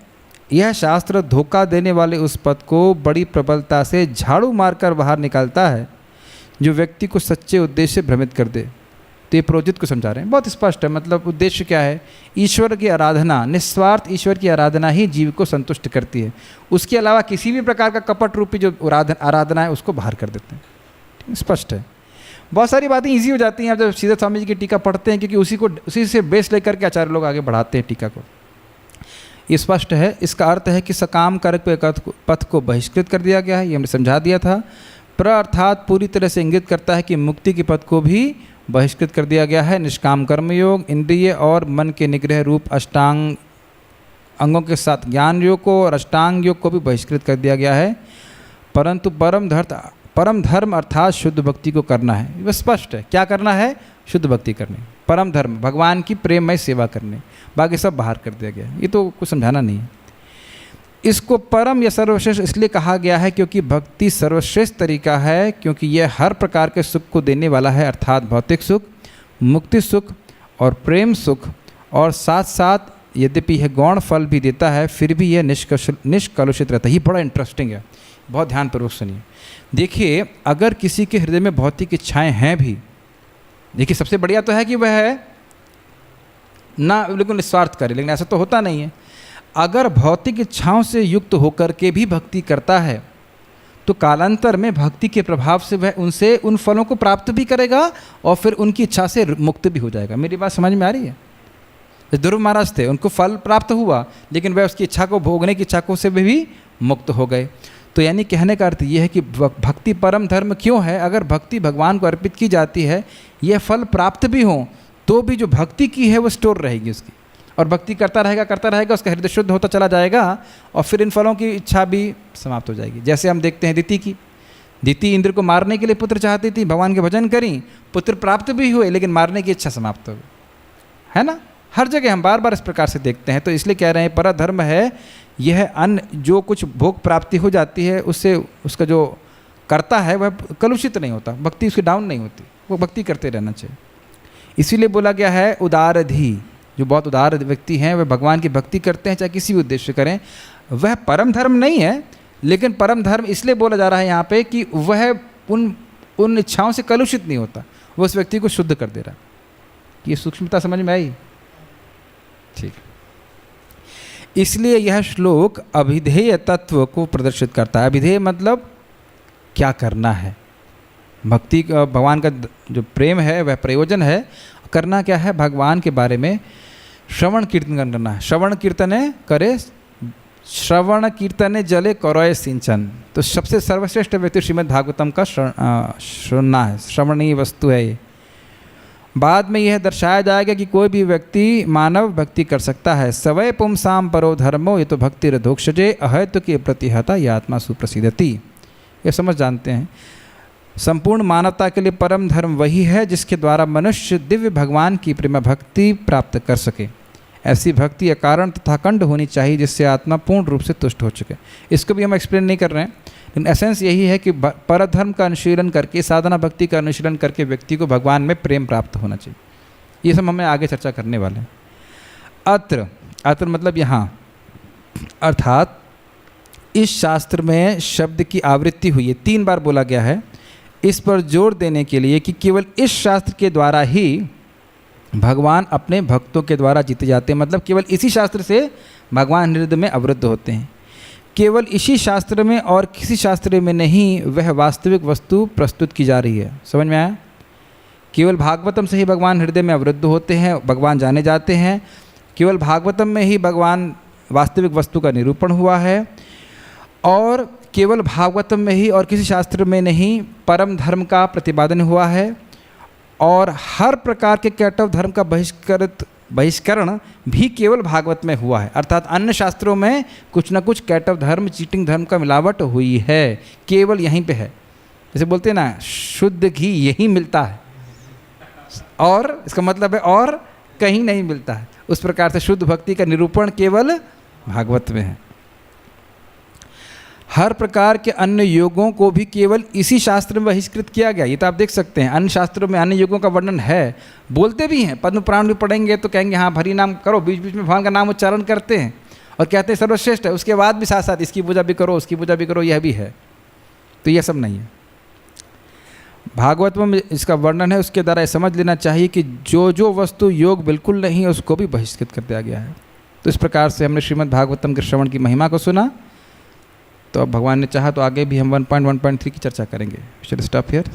यह शास्त्र धोखा देने वाले उस पद को बड़ी प्रबलता से झाड़ू मारकर बाहर निकालता है जो व्यक्ति को सच्चे उद्देश्य से भ्रमित कर दे। तो ये प्रोजित को समझा रहे हैं, बहुत स्पष्ट है। मतलब उद्देश्य क्या है? ईश्वर की आराधना, निस्वार्थ ईश्वर की आराधना ही जीव को संतुष्ट करती है। उसके अलावा किसी भी प्रकार का कपट रूपी जो आराधना है उसको बाहर कर देते हैं। स्पष्ट है। बहुत सारी बातें ईजी हो जाती हैं आप जब सीधे स्वामी जी की टीका पढ़ते हैं, क्योंकि उसी से बेस लेकर के आचार्य लोग आगे बढ़ाते हैं टीका को। ये स्पष्ट है। इसका अर्थ है कि सकाम कर्क पथ को बहिष्कृत कर दिया गया है, ये हमने समझा दिया था। अर्थात पूरी तरह से इंगित करता है कि मुक्ति के पथ को भी बहिष्कृत कर दिया गया है। निष्काम कर्मयोग, इंद्रिय और मन के निग्रह रूप अष्टांग अंगों के साथ ज्ञान योग को और अष्टांग योग को भी बहिष्कृत कर दिया गया है। परंतु परम धर्म अर्थात शुद्ध भक्ति को करना है। वह स्पष्ट है, क्या करना है? शुद्ध भक्ति करनी। परम धर्म भगवान की प्रेममय सेवा करनी, बाकी सब बाहर कर दिया गया है। ये तो कुछ समझाना नहीं है। इसको परम या सर्वश्रेष्ठ इसलिए कहा गया है क्योंकि भक्ति सर्वश्रेष्ठ तरीका है, क्योंकि यह हर प्रकार के सुख को देने वाला है, अर्थात भौतिक सुख, मुक्ति सुख और प्रेम सुख, और साथ साथ यद्यपि यह गौण फल भी देता है फिर भी यह निष्कलुषित रहता है। ये बड़ा इंटरेस्टिंग है, बहुत ध्यानपूर्वक सुनिए। देखिए, अगर किसी के हृदय में भौतिक इच्छाएं हैं भी, देखिए सबसे बढ़िया तो है कि वह ना बिल्कुल निस्वार्थ करे, लेकिन ऐसा तो होता नहीं है। अगर भौतिक इच्छाओं से युक्त होकर के भी भक्ति करता है तो कालांतर में भक्ति के प्रभाव से वह उनसे उन फलों को प्राप्त भी करेगा और फिर उनकी इच्छा से मुक्त भी हो जाएगा। मेरी बात समझ में आ रही है? ध्रुव महाराज थे, उनको फल प्राप्त हुआ लेकिन वह उसकी इच्छा को भोगने की इच्छा को से भी मुक्त हो गए। तो यानी कहने का अर्थ यह है कि भक्ति परम धर्म क्यों है? अगर भक्ति भगवान को अर्पित की जाती है, यह फल प्राप्त भी हों तो भी जो भक्ति की है वो स्टोर रहेगी उसकी, और भक्ति करता रहेगा, उसका हृदय शुद्ध होता चला जाएगा और फिर इन फलों की इच्छा भी समाप्त हो जाएगी। जैसे हम देखते हैं दिति इंद्र को मारने के लिए पुत्र चाहती थी, भगवान के भजन करी, पुत्र प्राप्त भी हुए लेकिन मारने की इच्छा समाप्त हो गई, है ना? हर जगह हम बार बार इस प्रकार से देखते हैं। तो इसलिए कह रहे हैं पर धर्म है यह अन्न, जो कुछ भोग प्राप्ति हो जाती है उससे उसका जो करता है वह कलुषित नहीं होता, भक्ति उसकी डाउन नहीं होती, वो भक्ति करते रहना चाहिए। इसीलिए बोला गया है उदारधी, जो बहुत उदार व्यक्ति हैं वह भगवान की भक्ति करते हैं चाहे किसी भी उद्देश्य से करें, वह परम धर्म नहीं है, लेकिन परम धर्म इसलिए बोला जा रहा है यहाँ पे कि वह उन इच्छाओं से कलुषित नहीं होता, वो उस व्यक्ति को शुद्ध कर दे रहा है। ये सूक्ष्मता समझ में आई? ठीक। इसलिए यह श्लोक अभिधेय तत्व को प्रदर्शित करता है। अभिधेय मतलब क्या करना है, भक्ति भगवान का जो प्रेम है वह प्रयोजन है। करना क्या है? भगवान के बारे में श्रवण कीर्तन करना है। श्रवण कीर्तने जले करोय सिंचन। तो सबसे सर्वश्रेष्ठ व्यक्ति श्रीमद् भागवतम का सुनना है, श्रवणीय वस्तु है ये। बाद में यह दर्शाया जाएगा कि कोई भी व्यक्ति मानव भक्ति कर सकता है। सवय पुंसाम परो धर्मो ये तो भक्ति रधोक्षजे अहैतु की प्रतिहता ये आत्मा सुप्रसिद्धति। ये समझ जानते हैं, संपूर्ण मानवता के लिए परम धर्म वही है जिसके द्वारा मनुष्य दिव्य भगवान की प्रेम भक्ति प्राप्त कर सके। ऐसी भक्ति अकारण तथा अखंड होनी चाहिए जिससे आत्मा पूर्ण रूप से तुष्ट हो चुके। इसको भी हम एक्सप्लेन नहीं कर रहे हैं, लेकिन एसेंस यही है कि परधर्म का अनुशीलन करके, साधना भक्ति का अनुशीलन करके व्यक्ति को भगवान में प्रेम प्राप्त होना चाहिए। ये सब हमें आगे चर्चा करने वाले हैं। अत्र मतलब यहाँ, अर्थात इस शास्त्र में शब्द की आवृत्ति हुई है, 3 बार बोला गया है, इस पर जोर देने के लिए कि केवल इस शास्त्र के द्वारा ही भगवान अपने भक्तों के द्वारा जीते जाते हैं। मतलब केवल इसी शास्त्र से भगवान हृदय में अवरुद्ध होते हैं। केवल इसी शास्त्र में और किसी शास्त्र में नहीं वह वास्तविक वस्तु प्रस्तुत की जा रही है। समझ में आया? केवल भागवतम से ही भगवान हृदय में अवरुद्ध होते हैं, भगवान जाने जाते हैं। केवल भागवतम में ही भगवान वास्तविक वस्तु का निरूपण हुआ है, और केवल भागवतम में ही और किसी शास्त्र में नहीं परम धर्म का प्रतिपादन हुआ है, और हर प्रकार के कैटव धर्म का बहिष्करण भी केवल भागवत में हुआ है। अर्थात अन्य शास्त्रों में कुछ न कुछ कैटव धर्म, चीटिंग धर्म का मिलावट हुई है, केवल यहीं पे है। जैसे बोलते हैं ना, शुद्ध घी यहीं मिलता है, और इसका मतलब है और कहीं नहीं मिलता है। उस प्रकार से शुद्ध भक्ति का निरूपण केवल भागवत में है। हर प्रकार के अन्य योगों को भी केवल इसी शास्त्र में बहिष्कृत किया गया। ये तो आप देख सकते हैं, अन्य शास्त्रों में अन्य योगों का वर्णन है, बोलते भी हैं। पद्म पुराण भी पढ़ेंगे तो कहेंगे हाँ हरि नाम करो, बीच बीच में भगवान का नाम उच्चारण करते हैं और कहते हैं सर्वश्रेष्ठ है। उसके बाद भी साथ साथ इसकी पूजा भी करो, उसकी पूजा भी करो, यह भी है। तो यह सब नहीं है। भागवत में इसका वर्णन है, उसके द्वारा ये समझ लेना चाहिए कि जो जो वस्तु योग बिल्कुल नहीं है उसको भी बहिष्कृत कर दिया गया है। तो इस प्रकार से हमने श्रीमद् भागवतम के श्रवण की महिमा को सुना। तो अब भगवान ने चाहा तो आगे भी हम 1.1.3 की चर्चा करेंगे। We should stop here.